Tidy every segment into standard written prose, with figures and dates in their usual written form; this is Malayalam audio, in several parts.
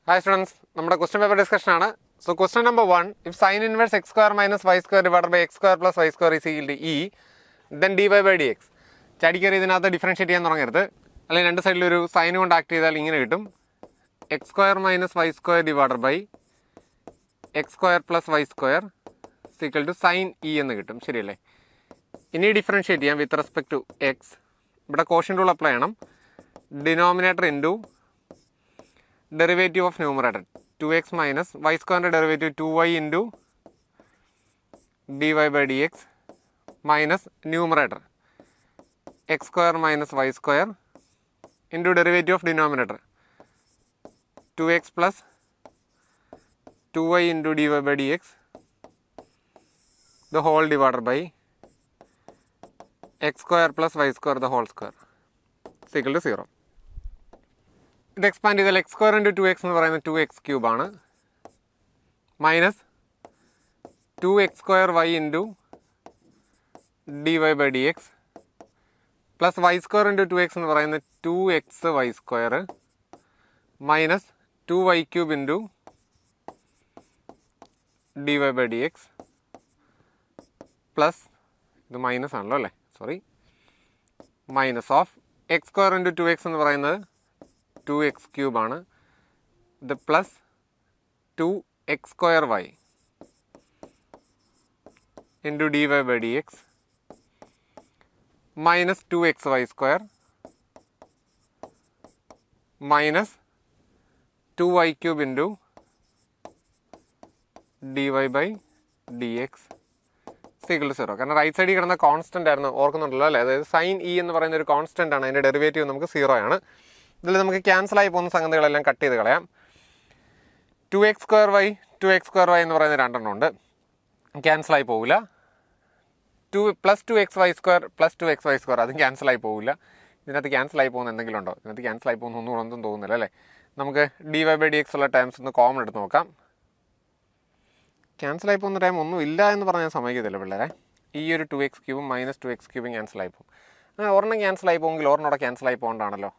Hi students, നമ്മുടെ question paper discussion ആണ്. So question number 1, if sin inverse x square minus y square divided by x square plus y square is equal to e, then dy by dx. ചാടിക്കറി ഇതിനകത്ത് ഡിഫറൻഷ്യേറ്റ് ചെയ്യാൻ തുടങ്ങരുത്. അല്ലെങ്കിൽ രണ്ട് സൈഡിൽ ഒരു സൈൻ കൊണ്ട് ആക്ട് ചെയ്താൽ ഇങ്ങനെ കിട്ടും. x square minus y square divided by x square plus y square is equal to sin e എന്ന് കിട്ടും. ശരിയല്ലേ? ഇനി ഡിഫറൻഷ്യേറ്റ് ചെയ്യാം വിത്ത് റെസ്പെക്ട് ടു x. ഇവിടെ കോഷ്യന്റ് റൂൾ അപ്ലൈ ചെയ്യണം. Denominator into derivative of numerator 2x minus y square derivative 2y into dy by dx minus numerator x square minus y square into derivative of denominator 2x plus 2y into dy by dx the whole divided by x square plus y square the whole square is equal to 0. ഇത് എക്സ്പാൻഡ് ചെയ്താൽ എക്സ് സ്ക്വയർ ഇൻറ്റു 2x എന്ന് പറയുന്നത് 2x ക്യൂബ് ആണ്, minus 2x square y into d y by d x plus y square into 2x എന്ന് പറയുന്നത് 2x Y square minus 2y cube into d y by d x plus ഇത് മൈനസ് ആണല്ലോ അല്ലേ, sorry, minus of x square into 2x എന്ന് പറയുന്നത് 2x ക്യൂബ് ആണ്, ഇത് plus 2x square y into d y by d x minus 2x Y square minus 2y cube into d y by d x equal to 0. കാരണം റൈറ്റ് സൈഡിൽ കിടന്ന കോൺസ്റ്റൻ്റ് ആയിരുന്നു, ഓർക്കുന്നുണ്ടല്ലോ അല്ലേ? അതായത് സൈൻ ഇ എന്ന് പറയുന്ന ഒരു കോൺസ്റ്റൻ്റ് ആണ്, അതിൻ്റെ ഡെറിവേറ്റീവ് നമുക്ക് 0 ആണ്. ഇതിൽ നമുക്ക് ക്യാൻസലായി പോകുന്ന സംഗതികളെല്ലാം കട്ട് ചെയ്ത് കളയാം. 2x സ്ക്വയർ വൈ എന്ന് പറയുന്ന രണ്ടെണ്ണം ഉണ്ട്, ക്യാൻസലായി പോവില്ല. പ്ലസ് 2x വൈ സ്ക്വയർ അതും ക്യാൻസലായി പോവില്ല. ഇതിനകത്ത് ക്യാൻസലായി പോകുന്ന എന്തെങ്കിലും ഉണ്ടോ? ഇതിനകത്ത് ക്യാൻസലായി പോകുന്ന ഒന്നും തോന്നുന്നില്ല അല്ലേ? നമുക്ക് d y by d x ഉള്ള ടൈംസ് ഒന്ന് കോമൺ എടുത്ത് നോക്കാം. ക്യാൻസലായി പോകുന്ന ടൈം ഒന്നും ഇല്ല എന്ന് പറഞ്ഞാൽ സമ്മതിക്കത്തില്ല പിള്ളേരെ. ഈ ഒരു 2x ക്യൂബും മൈനസ് 2x ക്യൂബും ക്യാൻസലായി പോകും. അങ്ങനെ ഒരെണ്ണം ക്യാൻസലായി പോകുമെങ്കിൽ ഒരെണ്ണോടെ ക്യാൻസലായി പോകണ്ടാണല്ലോ.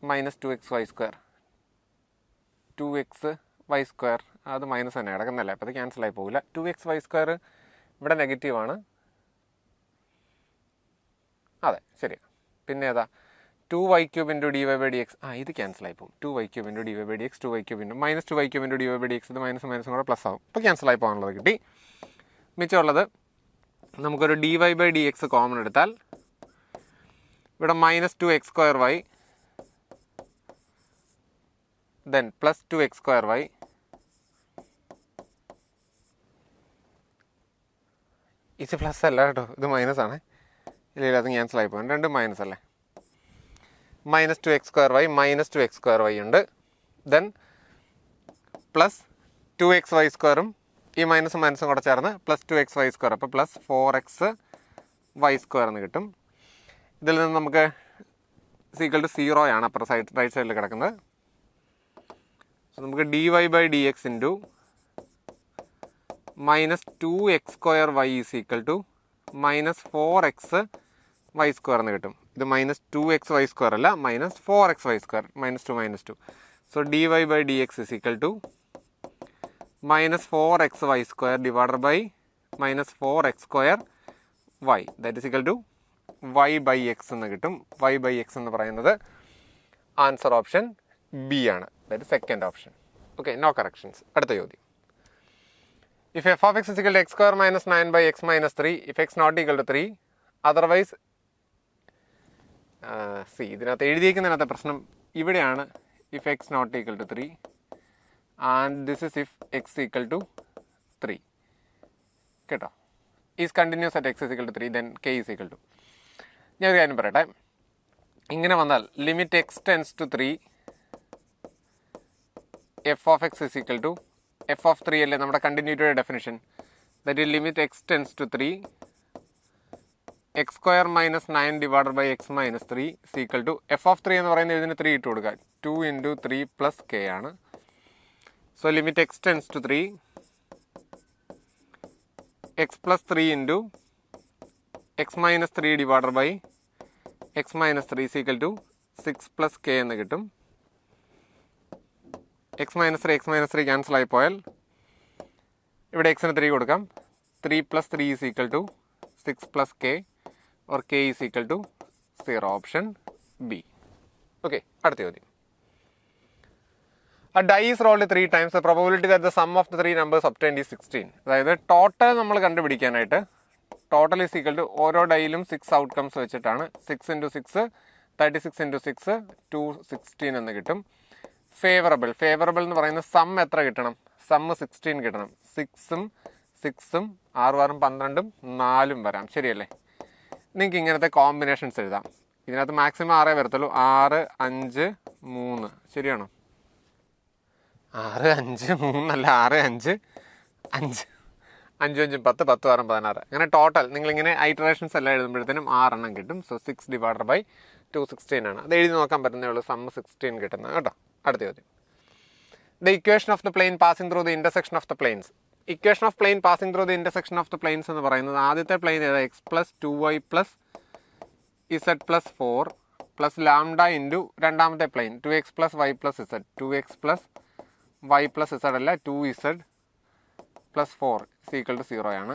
Minus 2x Y square 2x Y square അത് മൈനസ് തന്നെ കിടക്കുന്നല്ലേ, അപ്പോൾ അത് ക്യാൻസലായി പോകില്ല. 2x വൈ സ്ക്വയർ ഇവിടെ നെഗറ്റീവാണ്, അതെ ശരി. പിന്നെ ഏതാ 2y cube into d y by d x, ഇത് ക്യാൻസലായി പോകും. 2y cube into d y by d x 2y cube into minus 2y cube into d y by d x ഇത് മൈനസും കൂടെ പ്ലസ് ആവും, ഇപ്പോൾ ക്യാൻസലായി പോകാനുള്ളത് കിട്ടി. മിച്ചമുള്ളത് നമുക്കൊരു d y by d x common എടുത്താൽ ഇവിടെ minus 2x square y then plus 2x square y ഇത് പ്ലസ് അല്ല കേട്ടോ, ഇത് മൈനസ് ആണ്. ഇല്ല അത് ക്യാൻസൽ ആയി പോകും, രണ്ടും മൈനസ് അല്ലേ. Minus 2x square y minus 2x square y ഉണ്ട്, ദെൻ പ്ലസ് 2x വൈ സ്ക്വയറും ഈ മൈനസും കൂടെ ചേർന്ന് പ്ലസ് 2x വൈ സ്ക്വയർ, അപ്പോൾ പ്ലസ് 4x വൈ സ്ക്വയർ എന്ന് കിട്ടും. ഇതിൽ നിന്ന് നമുക്ക് സീക്വൽ ടു 0 ആണ് അപ്പുറ സൈഡ് റൈറ്റ് സൈഡിൽ കിടക്കുന്നത്. നമുക്ക് d y by d x into minus 2x square y is equal to minus 4x y square എന്ന് കിട്ടും. ഇത് മൈനസ് 2x വൈ സ്ക്വയർ അല്ല, minus 4x y square, minus 2. So d y by d x is equal to minus 4x y square divided by minus 4x square y that is equal to y by x എന്ന് കിട്ടും. വൈ ബൈ എക്സ് എന്ന് പറയുന്നത് ആൻസർ ഓപ്ഷൻ ബി ആണ്, അതായത് second option. Okay, no corrections. അടുത്ത ചോദ്യം. If f of X is equal to x square minus 9 by X minus 3 if x not equal to 3 otherwise ഇതിനകത്ത് എഴുതിയിരിക്കുന്നതിനകത്ത് പ്രശ്നം ഇവിടെയാണ്. If x not equal to 3 and this is if x equal to 3 കേട്ടോ. Is continuous at x is equal to 3 then k is equal to. ഞാൻ ഒരു കാര്യം പറയട്ടെ, ഇങ്ങനെ വന്നാൽ limit X tends to 3 F of X is equal to F of 3 അല്ലേ നമ്മുടെ കണ്ടിന്യൂറ്റിയുടെ definition. That is limit X tends to 3 X square minus 9 divided by X minus 3 is equal to F of 3 എന്ന് പറയുന്നത് ഇതിന് 3 ഇട്ട് കൊടുക്കുക, 2 ഇൻറ്റു 3 പ്ലസ് കെ ആണ്. So limit X tends to 3 X plus 3 into X minus 3 divided by X minus 3 is equal to 6 plus k എന്ന് കിട്ടും. എക്സ് മൈനസ് ത്രീ ക്യാൻസൽ ആയി പോയാൽ ഇവിടെ എക്സിന് 3 കൊടുക്കാം. 3 + 3 is equal to 6 + k or k is equal to 0. Option B. Okay, അടുത്ത ചോദ്യം. A die is rolled 3 times. The probability that the sum of the 3 numbers obtained is 16. അതായത് ടോട്ടൽ നമ്മൾ കണ്ടുപിടിക്കാനായിട്ട് ടോട്ടൽ ഈസ് ഈക്വൽ ടു ഓരോ ഡൈയിലും 6 ഔട്ട്കംസ് വെച്ചിട്ടാണ്. 6 × 6 36 × 6 216 എന്ന് കിട്ടും. ഫേവറബിൾ എന്ന് പറയുന്ന സം എത്ര കിട്ടണം? സം 16 കിട്ടണം. 6ഉം 6ഉം 6 6ഉം 12ഉം 4ഉം വരാം. ശരിയല്ലേ? നിങ്ങൾക്ക് ഇങ്ങനത്തെ കോമ്പിനേഷൻസ് എഴുതാം. ഇതിനകത്ത് മാക്സിമം 6 വരത്തുള്ളൂ. 6 5 3. ശരിയാണോ? 6 5 3 അല്ല, 6 5 5 5 5 10 10 6 16. അങ്ങനെ ടോട്ടൽ നിങ്ങളിങ്ങനെ ഐറ്ററേഷൻസ് എല്ലാം എഴുതുമ്പോഴത്തേനും 6 എണ്ണം കിട്ടും. സോ 6 / 216 ആണ്. അത് എഴുതി നോക്കാൻ പറ്റുന്നേ ഉള്ളൂ. സം 16 കിട്ടുന്നത് കേട്ടോ. അടുത്ത ചോദ്യം. The equation of the plane passing through the intersection of the planes. Equation of plane passing through the intersection of the planes എന്ന് പറയുന്നത് ആദ്യത്തെ പ്ലെയിൻ ഏതാ? x + 2y + z + 4 + lambda into രണ്ടാമത്തെ plain 2x + y + z. 2x + y + z അല്ല, 2z + 4 = 0 ആണ്.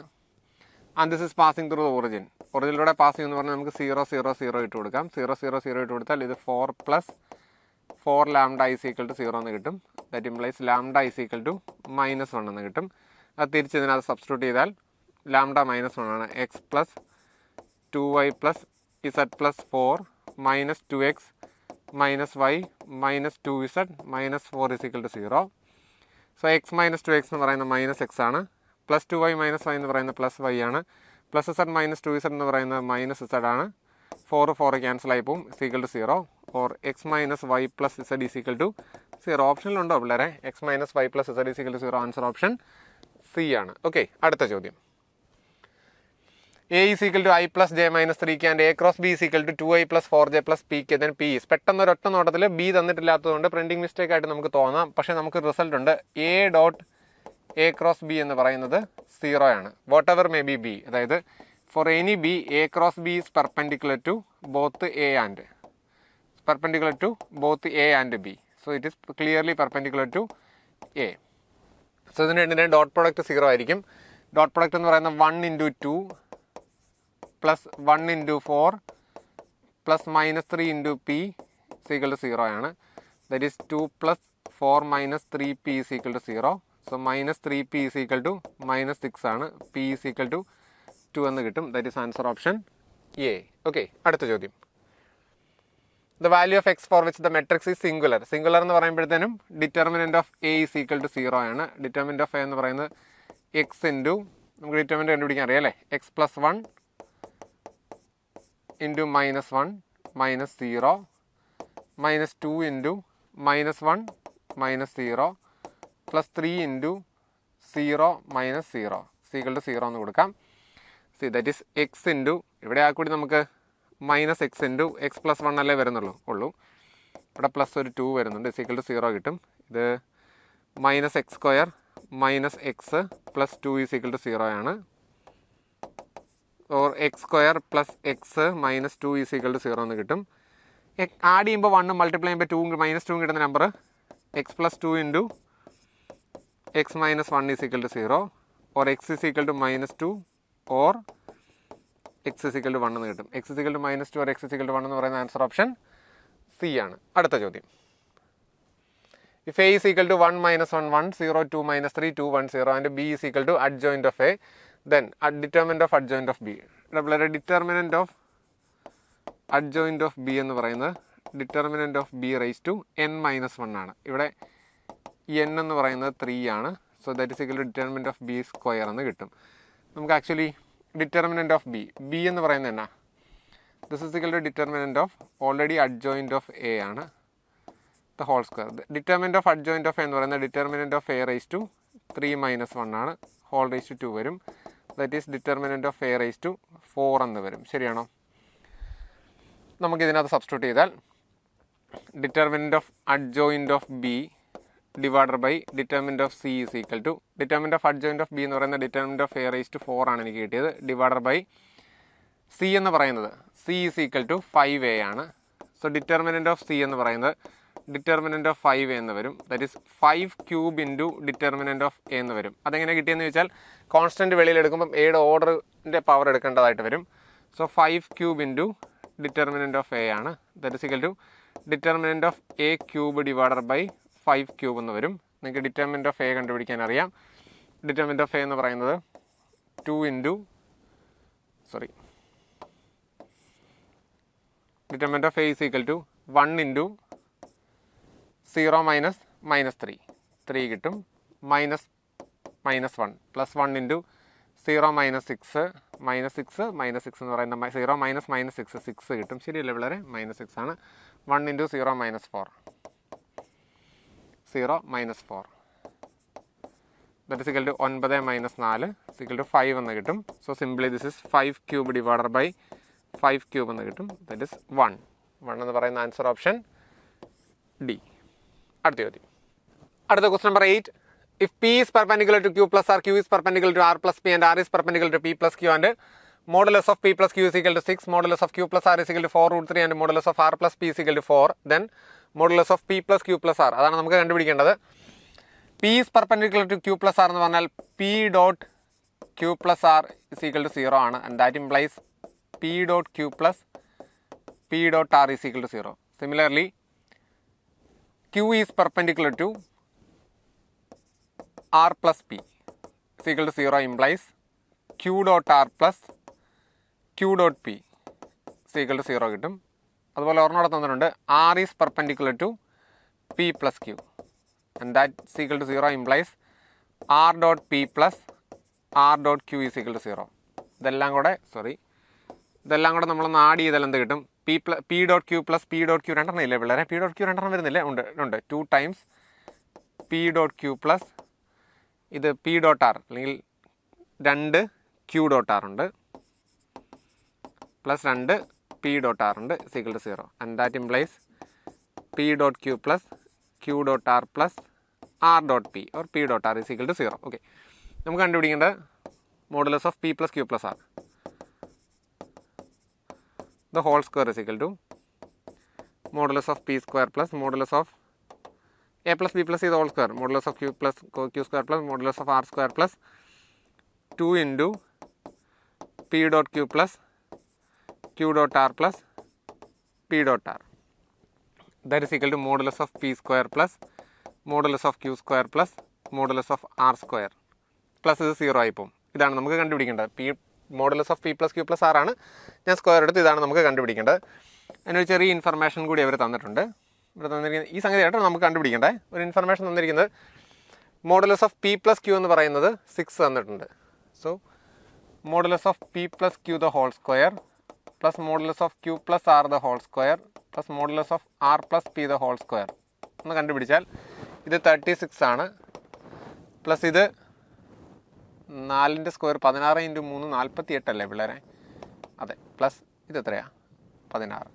And this is passing through origin. ഒറിജിനിലൂടെ പാസിംഗ് എന്ന് പറഞ്ഞാൽ നമുക്ക് 0 0 0 ഇട്ട് കൊടുക്കാം. 0 0 0 ഇട്ട് കൊടുത്താൽ ഇത് 4 + 4 ലാംഡ = 0 എന്ന് കിട്ടും. ദാറ്റ് ഇംപ്ലൈസ് ലാംഡ = -1 എന്ന് കിട്ടും. അത് തിരിച്ച് ഇതിനകത്ത് സബ്സ്റ്റിറ്റ്യൂട്ട് ചെയ്താൽ ലാംഡ -1 ആണ്. x + 2y + z + 4 - 2x - y - 2z - 4 = 0. So x - 2x എന്ന് പറയുന്നത് -x ആണ്. +2y - y എന്ന് പറയുന്നത് +y ആണ്. +z - 2z എന്ന് പറയുന്നത് -z ആണ്. 4 4 ക്യാൻസൽ ആയി പോകും. = 0. Or x - y + z = 0. ഓപ്ഷനിലുണ്ടോ പിള്ളേരെ? x - y + z = 0. Answer option C ആണ്. ഓക്കെ, അടുത്ത ചോദ്യം. A is equal to I plus j minus 3k and A cross B is equal to 2I plus 4j plus pk. Then P is പെട്ടെന്ന് ഒരൊറ്റ നോട്ടത്തിൽ ബി തന്നിട്ടില്ലാത്തതുകൊണ്ട് പ്രിന്റിംഗ് മിസ്റ്റേക്ക് ആയിട്ട് നമുക്ക് തോന്നാം. പക്ഷേ നമുക്ക് റിസൾട്ട് ഉണ്ട്. A dot A cross B എന്ന് പറയുന്നത് 0 ആണ്. Whatever may be B. അതായത് for any B A cross B is perpendicular to both A and B. So it is clearly perpendicular to A. So ഇതിന് രണ്ടിൻ്റെ ഡോട്ട് പ്രോഡക്റ്റ് 0 ആയിരിക്കും. ഡോട്ട് പ്രോഡക്റ്റ് എന്ന് പറയുന്നത് 1 × 2 + 1 × 4 + -3 × p = 0 ആണ്. That is 2 + 4 - 3p = 0. So -3p = -6 ആണ്. p = 2 എന്ന് കിട്ടും. That is answer option A. Okay, അടുത്ത ചോദ്യം. The value of x for which the matrix is singular. Singular എന്ന് പറയുമ്പോഴത്തേനും ഡിറ്റർമിനൻറ്റ് ഓഫ് എ = 0 ആണ്. ഡിറ്റർമിനൻറ്റ് ഓഫ് എ എന്ന് പറയുന്നത് x ഇൻറ്റു നമുക്ക് ഡിറ്റർമിനൻറ്റ് കണ്ടുപിടിക്കാൻ അറിയാം അല്ലേ? x + 1 × -1 - 0 -2 × -1 - 0 + 3 × 0 - 0 = 0 എന്ന് കൊടുക്കാം. C that is x into ഇവിടെ ആ കൂടി നമുക്ക് -x ഇൻറ്റു x + 1 അല്ലേ വരുന്നുള്ളൂ. ഇവിടെ പ്ലസ് ഒരു 2 വരുന്നുണ്ട്. = 0 കിട്ടും. ഇത് -x² - x + 2 = 0 ആണ്. ഓർ x² + x - 2 = 0 എന്ന് കിട്ടും. ആഡ് ചെയ്യുമ്പോൾ 1 മൾട്ടിപ്ലൈ ചെയ്യുമ്പോൾ 2 -2 കിട്ടുന്ന number x + 2 × x - 1 = 0. Or x = -2 or x = 1 എന്ന് കിട്ടും. x = -2 ഓർ x = 1 എന്ന് പറയുന്ന ആൻസർ ഓപ്ഷൻ സി ആണ്. അടുത്ത ചോദ്യം. If A is equal to 1 - 1 1 0 2 - 3 2 1 0 and B is equal to adjoint of A, then determinant of adjoint of B. ഇവിടെ determinant of adjoint of B എന്ന് പറയുന്നത് determinant of B raise to n - 1 ആണ്. ഇവിടെ n എന്ന് പറയുന്നത് 3 ആണ്. So that is equal to determinant of B square എന്ന് കിട്ടും. നമുക്ക് ആക്ച്വലി ഡിറ്റർമിനൻറ്റ് ഓഫ് ബി എന്ന് പറയുന്നത് എന്നാ? This is equal to determinant of already adjoint of A ആണ്. The whole square. Determinant of adjoint of A എന്ന് പറയുന്നത് determinant of A raise to 3 - 1 ആണ്. ഹോൾ റൈസ് ടു 2 വരും. That is determinant of A raise to 4 എന്ന് വരും. ശരിയാണോ? നമുക്കിതിനകത്ത് സബ്സ്റ്റിറ്റ്യൂട്ട് ചെയ്താൽ determinant of adjoint of B divided by determinant of C is equal to determinant of adjoint of B എന്ന് പറയുന്നത് determinant of A raise to 4 ആണ് എനിക്ക് കിട്ടിയത്. ഡിവൈഡഡ് ബൈ സി എന്ന് പറയുന്നത് C is equal to 5a ആണ്. സോ ഡിറ്റർമിനൻറ്റ് ഓഫ് സി എന്ന് പറയുന്നത് ഡിറ്റർമിനൻറ്റ് ഓഫ് 5 എന്ന് വരും. That is 5 cube into determinant of A എന്ന് വരും. അതെങ്ങനെ കിട്ടിയെന്ന് ചോദിച്ചാൽ കോൺസ്റ്റൻറ്റ് വെളിയിൽ എടുക്കുമ്പം എയുടെ ഓർഡറിൻ്റെ പവർ എടുക്കേണ്ടതായിട്ട് വരും. So 5 cube into determinant of A ആണ്. That is equal to determinant of A cube divided by 5 cube എന്ന് വരും. നിങ്ങൾക്ക് ഡിറ്റർമിനൻറ്റ് ഓഫ് എ കണ്ടുപിടിക്കാൻ അറിയാം. ഡിറ്റർമിനൻറ്റ് ഓഫ് എ എന്ന് പറയുന്നത് 2 into determinant of A is equal to 1 into 0 minus 3 കിട്ടും. മൈനസ് 1 പ്ലസ് 1 ഇൻറ്റു 0 മൈനസ് 6 എന്ന് പറയുന്ന 0 മൈനസ് 6 കിട്ടും. ശരിയല്ലേ പിള്ളേരെ? -6 ആണ്. 1 into 0 minus 4 that is equal to 9 minus 4 equal to 5 എന്ന് കിട്ടും. So simply this is 5 cube divided by 5 cube എന്ന് കിട്ടും. ദാറ്റ് ഇസ് 1 എന്ന് പറയുന്ന ആൻസർ ഓപ്ഷൻ ഡി. അടുത്ത ചോദ്യം. അടുത്ത question number 8. If P is perpendicular to Q plus R, Q is perpendicular to R plus P and R is perpendicular to P plus Q and modulus of P plus Q is equal to 6, modulus of Q plus R is equal to 4 root 3 and modulus of R plus P is equal to 4, then modulus of P plus Q plus R. അതാണ് നമുക്ക് കണ്ടുപിടിക്കേണ്ടത്. P is perpendicular to Q plus R എന്ന് പറഞ്ഞാൽ P dot Q plus R is equal to 0 ആണ്. And that implies P dot Q plus P dot R is equal to 0. Similarly, Q is perpendicular to R plus P is equal to 0 implies Q dot R plus Q dot P is equal to 0 കിട്ടും. അതുപോലെ ഒരെണ്ണോടെ തന്നിട്ടുണ്ട് R is perpendicular to P plus Q and that is equal to 0 implies R dot P plus R dot Q is equal to 0. ഇതെല്ലാം കൂടെ നമ്മളൊന്ന് ആഡ് ചെയ്താൽ എന്ത് കിട്ടും? P dot Q plus P dot Q രണ്ടെണ്ണം ഇല്ലേ പിള്ളേരെ? P dot Q രണ്ടെണ്ണം വരുന്നില്ലേ? ഉണ്ട് 2 times P dot Q plus ഇത് P dot R അല്ലെങ്കിൽ 2 Q dot R ഉണ്ട് പ്ലസ് 2 P dot R ഉണ്ട് is equal to 0 and that implies P dot Q plus Q dot R plus R dot P or P dot R is equal to 0. Okay, നമുക്ക് കണ്ടുപിടിക്കേണ്ടത് modulus of P plus Q plus R. The whole square is equal to modulus of P square plus modulus of A plus B plus C the whole square, modulus of Q plus Q square plus modulus of R square plus 2 into P dot Q plus Q dot R plus P dot R. That is equal to modulus of P square plus modulus of Q square plus modulus of R square plus ഇത് 0 ആയിപ്പോൾ. ഇതാണ് നമുക്ക് കണ്ടുപിടിക്കേണ്ടത്. Modulus of P plus Q plus R ആണ്. ഞാൻ സ്ക്വയർ എടുത്ത് ഇതാണ് നമുക്ക് കണ്ടുപിടിക്കേണ്ടത്. അതിനൊരു ചെറിയ ഇൻഫർമേഷൻ കൂടി അവർ തന്നിട്ടുണ്ട്. ഇവിടെ തന്നിരിക്കുന്നത് ഈ സംഗതിയായിട്ട് നമുക്ക് കണ്ടുപിടിക്കേണ്ടത് ഒരു ഇൻഫർമേഷൻ തന്നിരിക്കുന്നത് modulus of P plus Q എന്ന് പറയുന്നത് 6 തന്നിട്ടുണ്ട്. So modulus of P plus Q the whole square plus modulus of Q plus R the whole square plus modulus of R plus P the whole square എന്ന് കണ്ടുപിടിച്ചാൽ ഇത് 36 ആണ്. പ്ലസ് ഇത് 4ൻ്റെ സ്ക്വയർ 16 × 3 48 അല്ലേ പിള്ളേരെ? അതെ. പ്ലസ് ഇത് എത്രയാണ്? 16.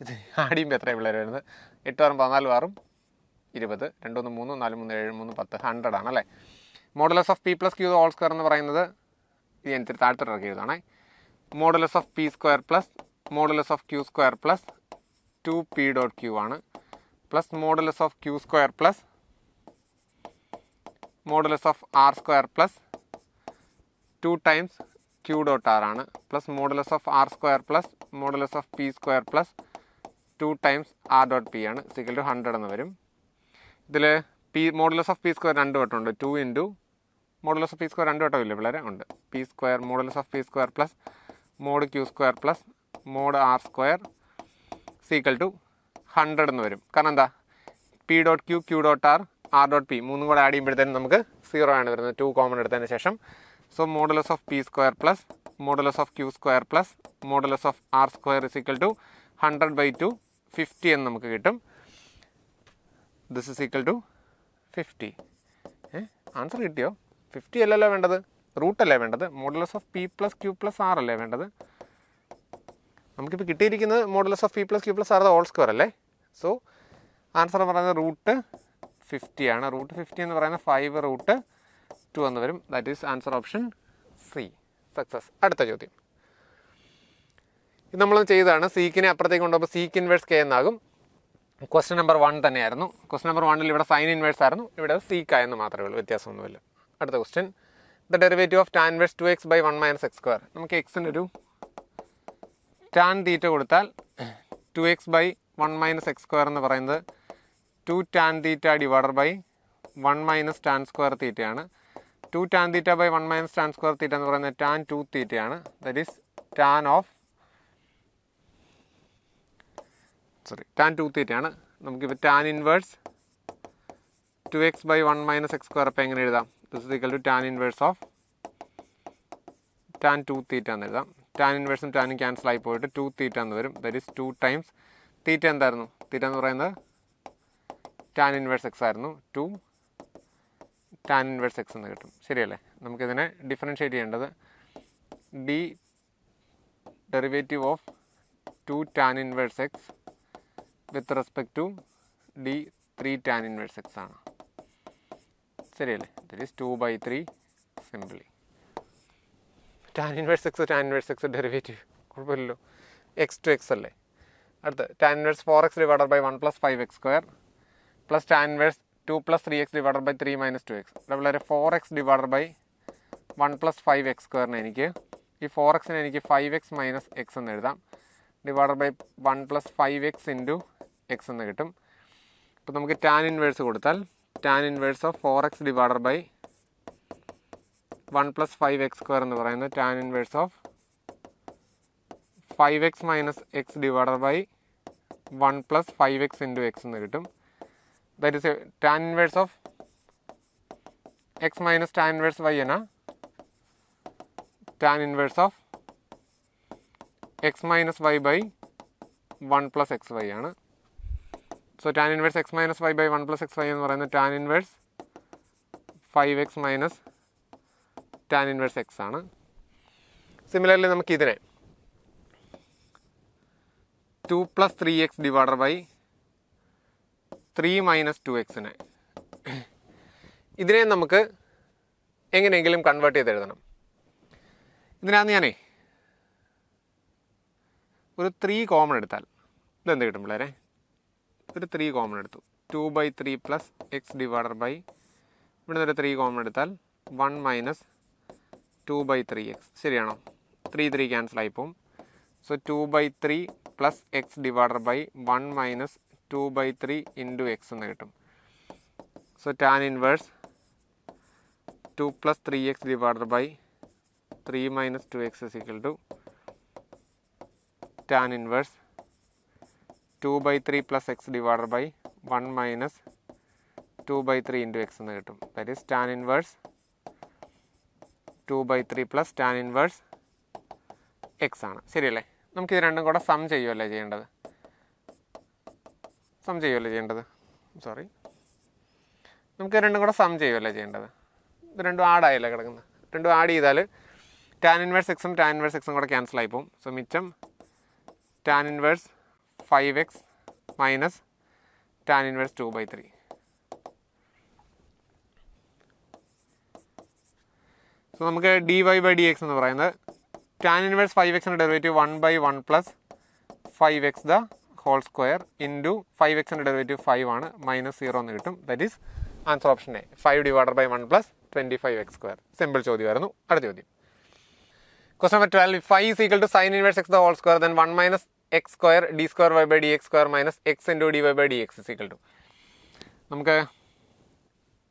ഇത് ആടിയുമ്പോൾ എത്രയാണ് പിള്ളേർ വരുന്നത്? 8 ആറും 14 ആറും 20, 2 1 3 4 3 7 3 10 100 ആണല്ലേ. Modulus of P plus Q the whole square എന്ന് പറയുന്നത് ഇത് ഞാൻ ഇത്തിരി താഴ്ത്തോട്ട് ഇറക്കി എഴുതാണേ. Modulus of P square plus modulus of Q square plus 2P dot Q ആണ്. Plus modulus of Q square plus modulus of R square plus 2 times Q dot R ആണ്. Plus modulus of R square plus modulus of P square plus 2 times R dot P ആണ്. ഈക്വൽ ടു 100 എന്ന് വരും. ഇതിൽ മോഡുലസ് ഓഫ് P square 2 വട്ടമുണ്ട്. 2 into modulus of P square 2 വട്ടമില്ല പിള്ളേരെ? ഉണ്ട്. P square modulus of P square plus mod Q square plus mod R square equal to 100 എന്ന് വരും. കാരണം എന്താ? P dot Q, Q dot R, R dot P മൂന്നും കൂടെ ആഡ് ചെയ്യുമ്പോഴത്തേനും നമുക്ക് 0 ആണ് വരുന്നത്. 2 കോമൺ എടുത്തതിന് ശേഷം. So modulus of P square plus modulus of Q square plus modulus of R square is equal to 100/2 50 എന്ന് നമുക്ക് കിട്ടും. This is equal to 50. Answer കിട്ടിയോ? 50 അല്ലല്ലോ വേണ്ടത്, റൂട്ടല്ലേ വേണ്ടത്. Modulus of P plus Q plus R അല്ലേ വേണ്ടത്. നമുക്കിപ്പോൾ കിട്ടിയിരിക്കുന്നത് modulus of P plus Q plus R the whole square അല്ലേ. സോ ആൻസർ എന്ന് പറയുന്നത് റൂട്ട് 50 ആണ്. റൂട്ട് 50 എന്ന് പറയുന്നത് 5√2 എന്ന് വരും. That is answer option C. Success. അടുത്ത ചോദ്യം. ഇത് നമ്മൾ ചെയ്തതാണ്. സീക്കിനെ അപ്പുറത്തേക്ക് കൊണ്ടുപോകുമ്പോൾ സീക്ക് ഇൻവേഴ്സ് K എന്നാകും. ക്വസ്റ്റ്യൻ നമ്പർ 1 തന്നെയായിരുന്നു. ക്വസ്റ്റ്യൻ നമ്പർ 1 ഇവിടെ സൈൻ ഇൻവേഴ്സ് ആയിരുന്നു, ഇവിടെ സീക്കായെന്ന് മാത്രമേ ഉള്ളൂ, വ്യത്യാസമൊന്നുമില്ല. അടുത്ത question, the derivative of tan inverse 2x/1 - x². നമുക്ക് എക്സിനൊരു ടാൻ തീറ്റ കൊടുത്താൽ 2x/1 - x² എന്ന് പറയുന്നത് 2 tan theta divided by 1 - tan square തീറ്റയാണ്. 2 tan theta by 1 - tan square theta എന്ന് പറയുന്നത് ടാൻ 2 തീറ്റയാണ്. ദറ്റ് ഈസ് ടാൻ 2 തീറ്റയാണ്. നമുക്കിപ്പോൾ ടാൻ ഇൻവേഴ്സ് 2x/1 - x² അപ്പോൾ എങ്ങനെ എഴുതാം? This is equal to tan inverse of tan 2 theta എന്ന് എഴുതാം. ടാൻ ഇൻവേഴ്സും ടാനും ക്യാൻസൽ ആയി പോയിട്ട് 2 തീറ്റ എന്ന് വരും. ദറ്റ് ഈസ് 2 ടൈംസ് തീറ്റ എന്തായിരുന്നു? തീറ്റ എന്ന് പറയുന്നത് ടാൻ ഇൻവേഴ്സ് എക്സ് ആയിരുന്നു. 2 ടാൻ ഇൻവേഴ്സ് എക്സ് എന്ന് കിട്ടും. ശരിയല്ലേ? നമുക്കിതിനെ ഡിഫറൻഷ്യേറ്റ് ചെയ്യേണ്ടത് d derivative of 2 tan inverse x with respect to d 3 tan inverse x ആണ്. ശരിയല്ലേ? That is 2/3 simply. Tan inverse x derivative കുഴപ്പമില്ലല്ലോ, എക്സ് ടു എക്സ് അല്ലേ. അടുത്ത് tan inverse 4x divided by 1 + 5x² plus tan inverse 2 + 3x divided by 3 - 2x. അതുപോലെ 4x ഡിവൈഡഡ് ബൈ 1 + 5x² എനിക്ക് ഈ 4xനെ എനിക്ക് 5x - x എന്ന് എഴുതാം. Divided by 1 + 5x into x എന്ന് കിട്ടും. അപ്പോൾ നമുക്ക് ടാൻ ഇൻവേഴ്സ് കൊടുത്താൽ tan inverse of 4x divided by 1 + 5x² എന്ന് പറയുന്നത് tan inverse of 5x - x divided by 1 + 5x into x എന്ന് കിട്ടും. That is tan inverse of x minus tan inverse y ആണ് tan inverse of x - y ബൈ 1 + xy ആണ്. So tan inverse x - y ബൈ 1 + xy എന്ന് പറയുന്നത് tan inverse 5x minus tan inverse x ആണ്. സിമിലർലി നമുക്ക് ഇതിനെ 2 + 3x ഡിവൈഡഡ് ബൈ 3 - 2x ഇതിനെ നമുക്ക് എങ്ങനെയെങ്കിലും കൺവേർട്ട് ചെയ്ത് എഴുതണം. ഇതിനകത്ത് ഞാനേ ഒരു 3 കോമൺ എടുത്താൽ ഇതെന്ത് കിട്ടും പിള്ളേരെ? ഒരു 3 കോമൺ എടുത്തു. 2/3 + x ഡിവൈഡഡ് ബൈ ഇവിടെ നിന്ന് ഒരു 3 കോമൺ എടുത്താൽ 1 - 2/3x. ശരിയാണോ? 3 ക്യാൻസൽ ആയി പോകും. So 2/3 + x divided by 1 - 2/3 into x എന്ന് കിട്ടും. So tan inverse 2 + 3x divided by 3 - 2x is equal to tan inverse 2/3 + x divided by 1 - 2/3 into x എന്ന് കിട്ടും. That is tan inverse 2/3 plus tan inverse x ആണ്. ശരിയല്ലേ? നമുക്ക് ഇത് രണ്ടും കൂടെ സം ചെയ്യുമല്ലേ ചെയ്യേണ്ടത്? നമുക്ക് രണ്ടും കൂടെ സം ചെയ്യുമല്ലേ ചെയ്യേണ്ടത്? ഇത് രണ്ടും ആഡായല്ലേ കിടക്കുന്നത്? രണ്ടും ആഡ് ചെയ്താൽ ടാൻ ഇൻവേഴ്സ് എക്സും ടാൻ ഇൻവേഴ്സ് എക്സും കൂടെ ക്യാൻസൽ ആയി പോകും. സോ മിച്ചം tan inverse 5x minus tan inverse 2/3. So നമുക്ക് dy/dx എന്ന് പറയുന്നത് ടാൻ ഇൻവേഴ്സ് 5xൻ്റെ derivative 1/1 + 5x the whole square into 5xൻ്റെ ഡെറിവേറ്റീവ് 5 ആണ്, -0 എന്ന് കിട്ടും. That is answer option A, 5 / 1 + 25x². Simple ചോദ്യമായിരുന്നു. അടുത്ത ചോദ്യം, question number 12. If y is equal to sin inverse x the whole square, then 1 - x² d²y/dx² minus x into dy/dx is equal to. നമുക്ക്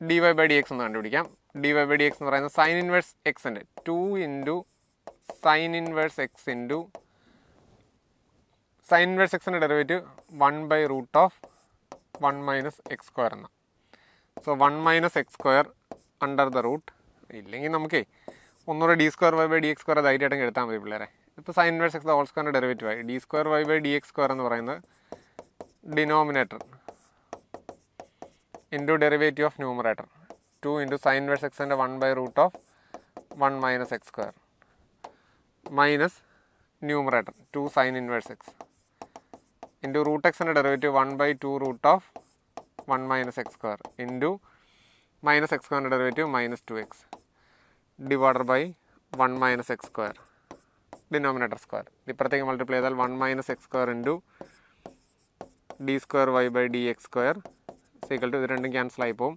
dy/dx എന്ന് കണ്ടുപിടിക്കാം. dy/dx എന്ന് പറയുന്നത് സൈൻ ഇൻവേഴ്സ് എക്സിൻ്റെ 2 into sine inverse x into sine inverse എക്സിൻ്റെ ഡെറിവേറ്റീവ് 1/√1 - x² എന്ന. So 1 - x² under the root. ഇല്ലെങ്കിൽ നമുക്കേ ഒന്നുകൂടെ d²y/dx² ധൈര്യമായിട്ട് എടുത്താൽ മതി പിള്ളേരെ. ഇപ്പോൾ sine inverse x the whole സ്ക്വയറിൻ്റെ ഡെറിവേറ്റീവ് ആയി d²y/dx² എന്ന് പറയുന്നത് denominator into derivative of numerator 2 into sine inverse എക്സിൻ്റെ 1/√1 - x² minus numerator 2 sine inverse x into root എക്സിൻ്റെ ഡെറിവേറ്റീവ് 1/2√1 - x² ഇൻറ്റു -x²ൻ്റെ derivative -2x divided by 1 - x². Denominator square ഇപ്പുറത്തേക്ക് മൾട്ടിപ്ലൈ ചെയ്താൽ 1 - x² into d square y by d x square is equal to ഇത് രണ്ടും ക്യാൻസലായി പോകും.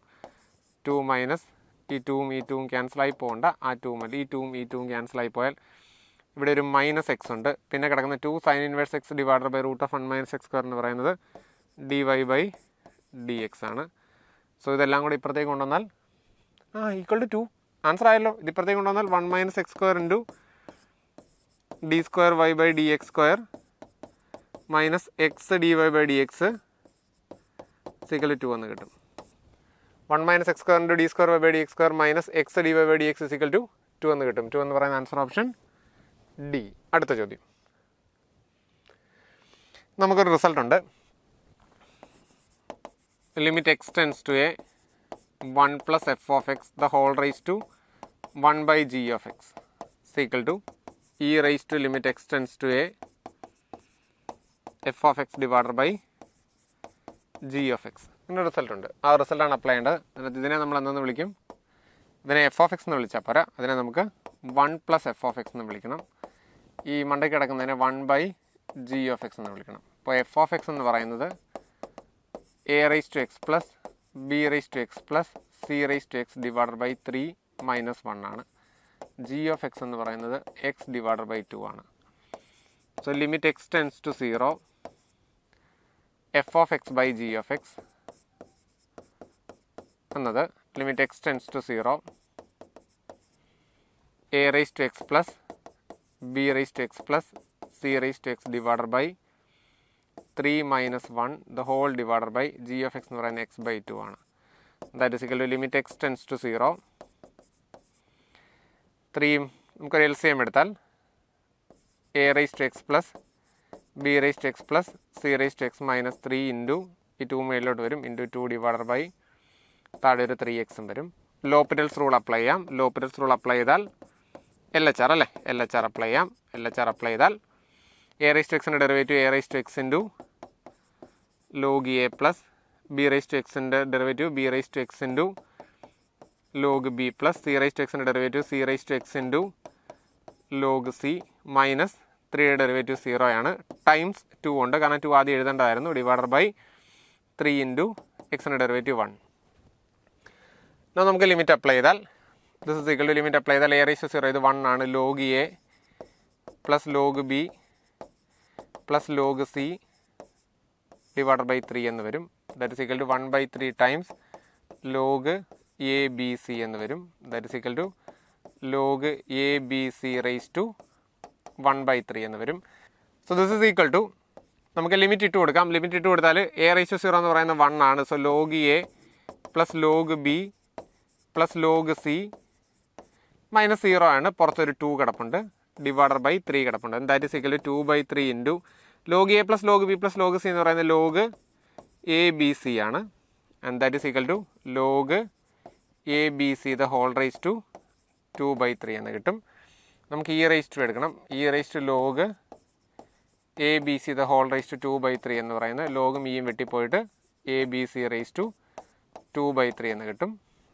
2 മൈനസ് ഈ 2 ക്യാൻസലായി പോകണ്ട, ആ 2 മതി. ഈ 2 ക്യാൻസലായി പോയാൽ ഇവിടെ ഒരു മൈനസ് എക്സ് ഉണ്ട്. പിന്നെ കിടക്കുന്ന 2 sine inverse x divided by root of 1 minus x square എന്ന് പറയുന്നത് d y by d x ആണ്. സോ ഇതെല്ലാം കൂടി ഇപ്പുറത്തേക്ക് കൊണ്ടുവന്നാൽ ഈക്വൽ ടു 2 ആൻസർ ആയല്ലോ. ഇത് ഇപ്പുറത്തേക്ക് കൊണ്ടുവന്നാൽ 1 minus x square into d square y by d x square minus x d y by d x equal to 2 എന്ന് കിട്ടും. 1 minus x square into d square y by d x square minus x d y by d x equal to 2 എന്ന് കിട്ടും. 2 എന്ന് പറയുന്ന ആൻസർ ഓപ്ഷൻ ഡി. അടുത്ത ചോദ്യം, നമുക്കൊരു റിസൾട്ട് ഉണ്ട്. Limit X tends to a 1 plus f of x the whole raise to 1 by g of x equal to e raise to limit X tends to a f of x divided by g of x. ഇങ്ങനെ റിസൾട്ട് ഉണ്ട്. ആ റിസൾട്ടാണ് അപ്ലൈ ചെയ്യേണ്ടത്. എന്നിട്ട് ഇതിനെ നമ്മൾ എന്തെന്ന് വിളിക്കും? ഇതിനെ എഫ് ഓഫ് എക്സ് എന്ന് വിളിച്ചാൽ പോരാ, അതിനെ നമുക്ക് 1 പ്ലസ് എഫ് ഓഫ് എക്സ് എന്ന് വിളിക്കണം. ഈ മണ്ടയ്ക്ക് കിടക്കുന്നതിനെ 1 ബൈ ജി ഓഫ് എക്സ് എന്ന് വിളിക്കണം. അപ്പോൾ എഫ് ഓഫ് എക്സ് എന്ന് പറയുന്നത് a raise to x plus b raise to x plus c raise to x divided by 3 minus 1 ആണ്. ജി ഓഫ് എക്സ് എന്ന് പറയുന്നത് എക്സ് ഡിവൈഡഡ് ബൈ 2 ആണ്. So limit X tends to 0 f of x by g of x എന്നത് limit X tends to 0 a raise to x plus b raise to x plus c raise to x divided by 3 minus 1 the whole divided by g of x എന്ന് പറയുന്നത് എക്സ് ബൈ 2 ആണ്. That is equal to limit X tends to 0 3 നമുക്കൊരു എൽ സി എം എടുത്താൽ A raise to x plus b raise to x plus c raise to x minus 3 into ഈ 2 മേലോട്ട് വരും ഇൻറ്റു 2 ഡിവൈഡഡ് ബൈ താഴെ ഒരു 3x വരും. ലോപ്പിറ്റൽസ് റൂൾ അപ്ലൈ ചെയ്യാം. ലോപ്പിറ്റൽസ് റൂൾ അപ്ലൈ ചെയ്താൽ എൽ എച്ച് ആർ അല്ലേ, എൽ എച്ച് ആർ അപ്ലൈ ചെയ്യാം. എൽ എച്ച് ആർ അപ്ലൈ ചെയ്താൽ എ റൈസ് ടു എക്സിൻ്റെ derivative a raise to x into log a plus b raise to എക്സിൻ്റെ derivative b raise to x into log b plus c raise to എക്സിൻ്റെ derivative c raise to x into log c minus 3യുടെ ഡെറിവേറ്റീവ് 0 ആണ്. ടൈംസ് 2 ഉണ്ട്, കാരണം 2 ആദ്യം എഴുതേണ്ടതായിരുന്നു. ഡിവൈഡഡ് ബൈ 3 ഇൻറ്റു എക്സിൻ്റെ ഡെറിവേറ്റീവ് 1. നമുക്ക് ലിമിറ്റ് അപ്ലൈ ചെയ്താൽ this is equal to limit apply ചെയ്താൽ എ റൈസ് ടു 0 ഇത് 1 ആണ്. Log a plus log b plus log c divided by 3 എന്ന് വരും. That is equal to 1 by 3 times log a b c എന്ന് വരും. That is equal to log a b c raise to 1 by 3 എന്ന് വരും. So this is equal to നമുക്ക് ലിമിറ്റ് ഇട്ട് കൊടുക്കാം. ലിമിറ്റ് ഇട്ട് കൊടുത്താൽ എ റൈസ് ടു 0 എന്ന് പറയുന്നത് 1 ആണ്. So log a plus log b plus log c minus 0 ആണ്. പുറത്തൊരു 2 കിടപ്പുണ്ട് ഡിവൈഡഡ് ബൈ 3 കിടപ്പുണ്ട്. That is equal to 2 by 3 into log a plus log b plus log c എന്ന് പറയുന്നത് ലോഗ് എ ബി സി ആണ്. And that is equal to log a b c the whole raise to 2 by 3 എന്ന് കിട്ടും. നമുക്ക് ഇ റൈസ് ടു എടുക്കണം. E raise to log a b c the whole raise to 2 by 3 എന്ന് പറയുന്നത് ലോഗും ഇയും വെട്ടിപ്പോയിട്ട് a b c raise to 2 by 3 എന്ന് കിട്ടും.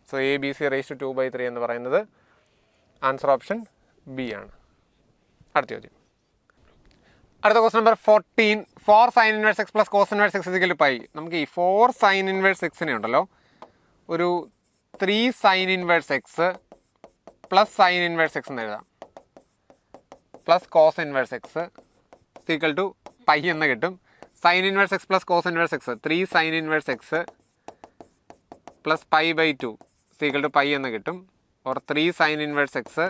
So a b c raise to 2 by 3 എന്ന് പറയുന്നത് ആൻസർ ഓപ്ഷൻ ബി ആണ്. അടുത്ത ചോദ്യം, അടുത്ത question number 14. 4 sine inverse x plus cos inverse x is equal pi. നമുക്ക് ഈ 4 സൈൻ ഇൻവേഴ്സ് എക്സിനെ ഉണ്ടല്ലോ ഒരു 3 sine inverse x plus sine inverse x എന്ന് എഴുതാം. Plus cos inverse x equal to pi എന്ന് കിട്ടും. Sine inverse x plus cos inverse x 3 sine inverse x plus pi by 2 equal to pi എന്ന് കിട്ടും. Or 3 sine inverse x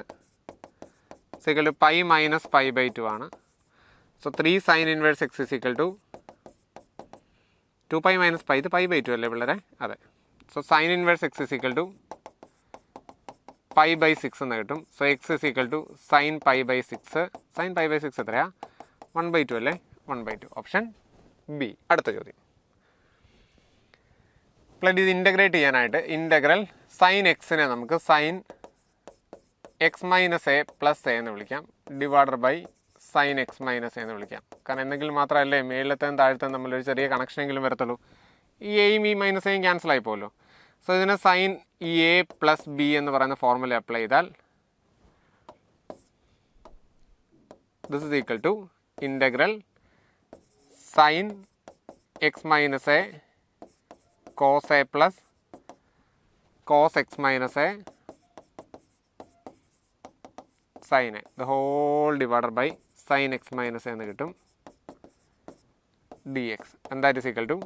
equal to pi minus pi by 2 ആണ്. So 3 sine inverse x is equal to 2 pi minus pi, ഇത് പൈ ബൈ 2 അല്ലേ പിള്ളേരെ? അതെ. So sine inverse x is equal to pi by 6 എന്ന് കിട്ടും. So x is equal to sine pi by 6. Sine pi by 6 എത്രയാ? 1 ബൈ 2 അല്ലേ? 1 ബൈ 2 ഓപ്ഷൻ ബി. അടുത്ത ചോദ്യം, ഇത് ഇൻ്റഗ്രേറ്റ് ചെയ്യാനായിട്ട് ഇൻ്റഗ്രൽ സൈൻ എക്സിനെ നമുക്ക് sine x minus a plus a എന്ന് വിളിക്കാം. Divider by sine x minus a എന്ന് വിളിക്കാം. കാരണം എന്തെങ്കിലും മാത്രമല്ലേ മേളിലത്തേയും താഴത്തേയും തമ്മിലൊരു ചെറിയ കണക്ഷനെങ്കിലും വരത്തുള്ളൂ. ഈ എയും ഈ മൈനസ് എയും ക്യാൻസൽ ആയി പോകുമല്ലോ. സോ ഇതിന് സൈൻ എ പ്ലസ് ബി എന്ന് പറയുന്ന ഫോർമുല അപ്ലൈ ചെയ്താൽ this is equal to integral sine x minus a cos a plus cos x minus a sine a the whole divided by sine x minus എന്ന് കിട്ടും d x. And that is equal to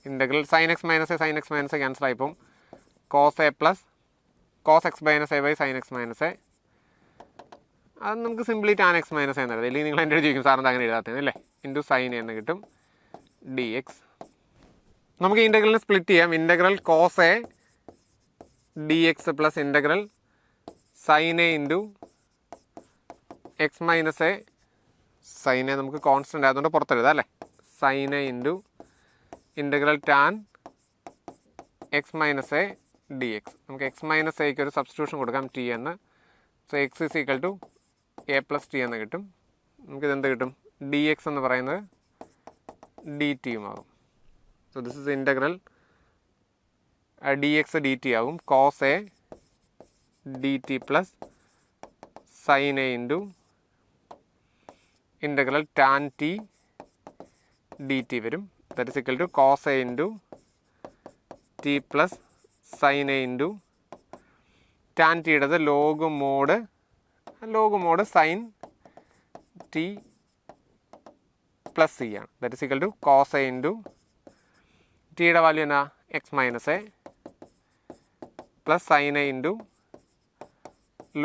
integral sine x minus a cancel ആയിപ്പം cos a plus cos x minus a by sine x minus a. അത് നമുക്ക് സിംപ്ലി ടാൻ എക്സ് മൈനസ് എന്ന് എഴുതാം. അല്ലെങ്കിൽ നിങ്ങൾ എൻ്റെ ചോദിക്കും സാറിന് അങ്ങനെ എഴുതാത്തത് അല്ലേ. ഇൻറ്റു സൈൻ എന്ന് കിട്ടും ഡി എക്സ്. നമുക്ക് ഇൻ്റഗ്രലിനെ സ്പ്ലിറ്റ് ചെയ്യാം. Integral cos a d x plus integral sine a into X minus a sine a നമുക്ക് കോൺസ്റ്റൻ്റ് ആയതുകൊണ്ട് പുറത്തെഴുതാം അല്ലേ. Sine a into integral tan x minus a d x. നമുക്ക് എക്സ് മൈനസ് എക്ക് ഒരു സബ്സ്റ്റിറ്റ്യൂഷൻ കൊടുക്കാം ടി എന്ന്. So x is equal to a plus t എന്ന് കിട്ടും. നമുക്കിതെന്ത് കിട്ടും? ഡി എക്സ് എന്ന് പറയുന്നത് ഡി ടിയുമാകും. So this is integral d X D t ആകും. Cos a d t plus sine a into integral tan t d t വരും. That is equal to cos a into t plus sine a into tan ടിയുടേത് log mod sine t plus c ആണ്. That is equal to cos a into ടിയുടെ വാല്യൂ എന്നാ x minus a plus sine a into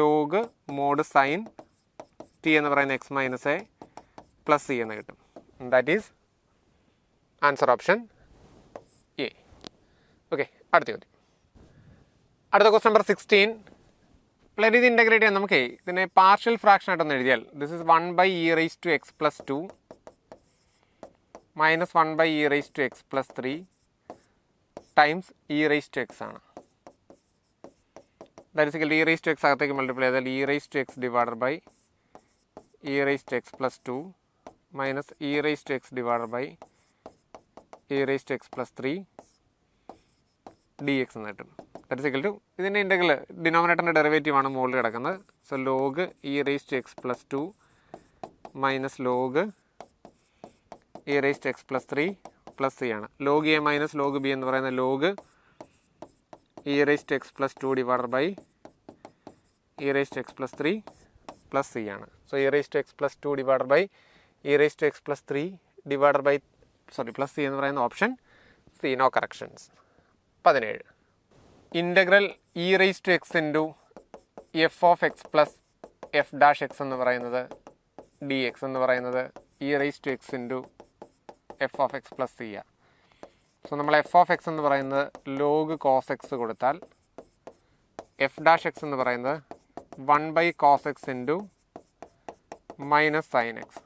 log mod sine t എന്ന് പറയുന്ന x minus a plus c എന്ന് കിട്ടും. That is answer option A. Okay, അടുത്ത ചോദ്യം. അടുത്ത ക്വസ്റ്റ്യൻ നമ്പർ 16. പ്ലസ് ഇത് ഇൻ്റഗ്രേറ്റ് ചെയ്യാൻ നമുക്ക് ഇതിനെ പാർഷ്യൽ ഫ്രാക്ഷൻ ആയിട്ടൊന്ന് എഴുതിയാൽ this is 1 by e raise to x plus 2 minus 1 by e raise to x plus 3 times e raise to x ആണ്. That is equal to e raise to x അകത്തേക്ക് മൾട്ടിപ്ലൈ ചെയ്താൽ e raise to x divided by e raise to x plus 2 minus E raise to x divided by e raise to x plus 3 d x എന്ന് കിട്ടും. ദാറ്റ് ഇസ് ഈക്വൽ ടു ഇതിൻ്റെ ഇൻ്റഗ്രൽ ഡിനോമിനേറ്ററിൻ്റെ ഡെറിവേറ്റീവ് ആണ് മുകളിൽ കിടക്കുന്നത്. So log e raise to x plus 2 minus log e raise to x plus 3 plus c ആണ്. Log a minus log b എന്ന് പറയുന്ന log e raise to x plus 2 divided by e raise to x plus 3 plus c ആണ്. So e raise to x plus 2 divided by e raise to x plus 3 divided by plus c എന്ന് പറയുന്ന option c. No corrections. 17. Integral e raise to x into f of x plus f dash x എന്ന് പറയുന്നത് ഡി എക്സ് എന്ന് പറയുന്നത് e raise to x into f of x plus c ആണ്. സോ നമ്മൾ എഫ് ഓഫ് എക്സ് എന്ന് പറയുന്നത് ലോഗ് കോസ് എക്സ് കൊടുത്താൽ എഫ് ഡാഷ് എക്സ് എന്ന് പറയുന്നത് 1 by cos x into minus sine x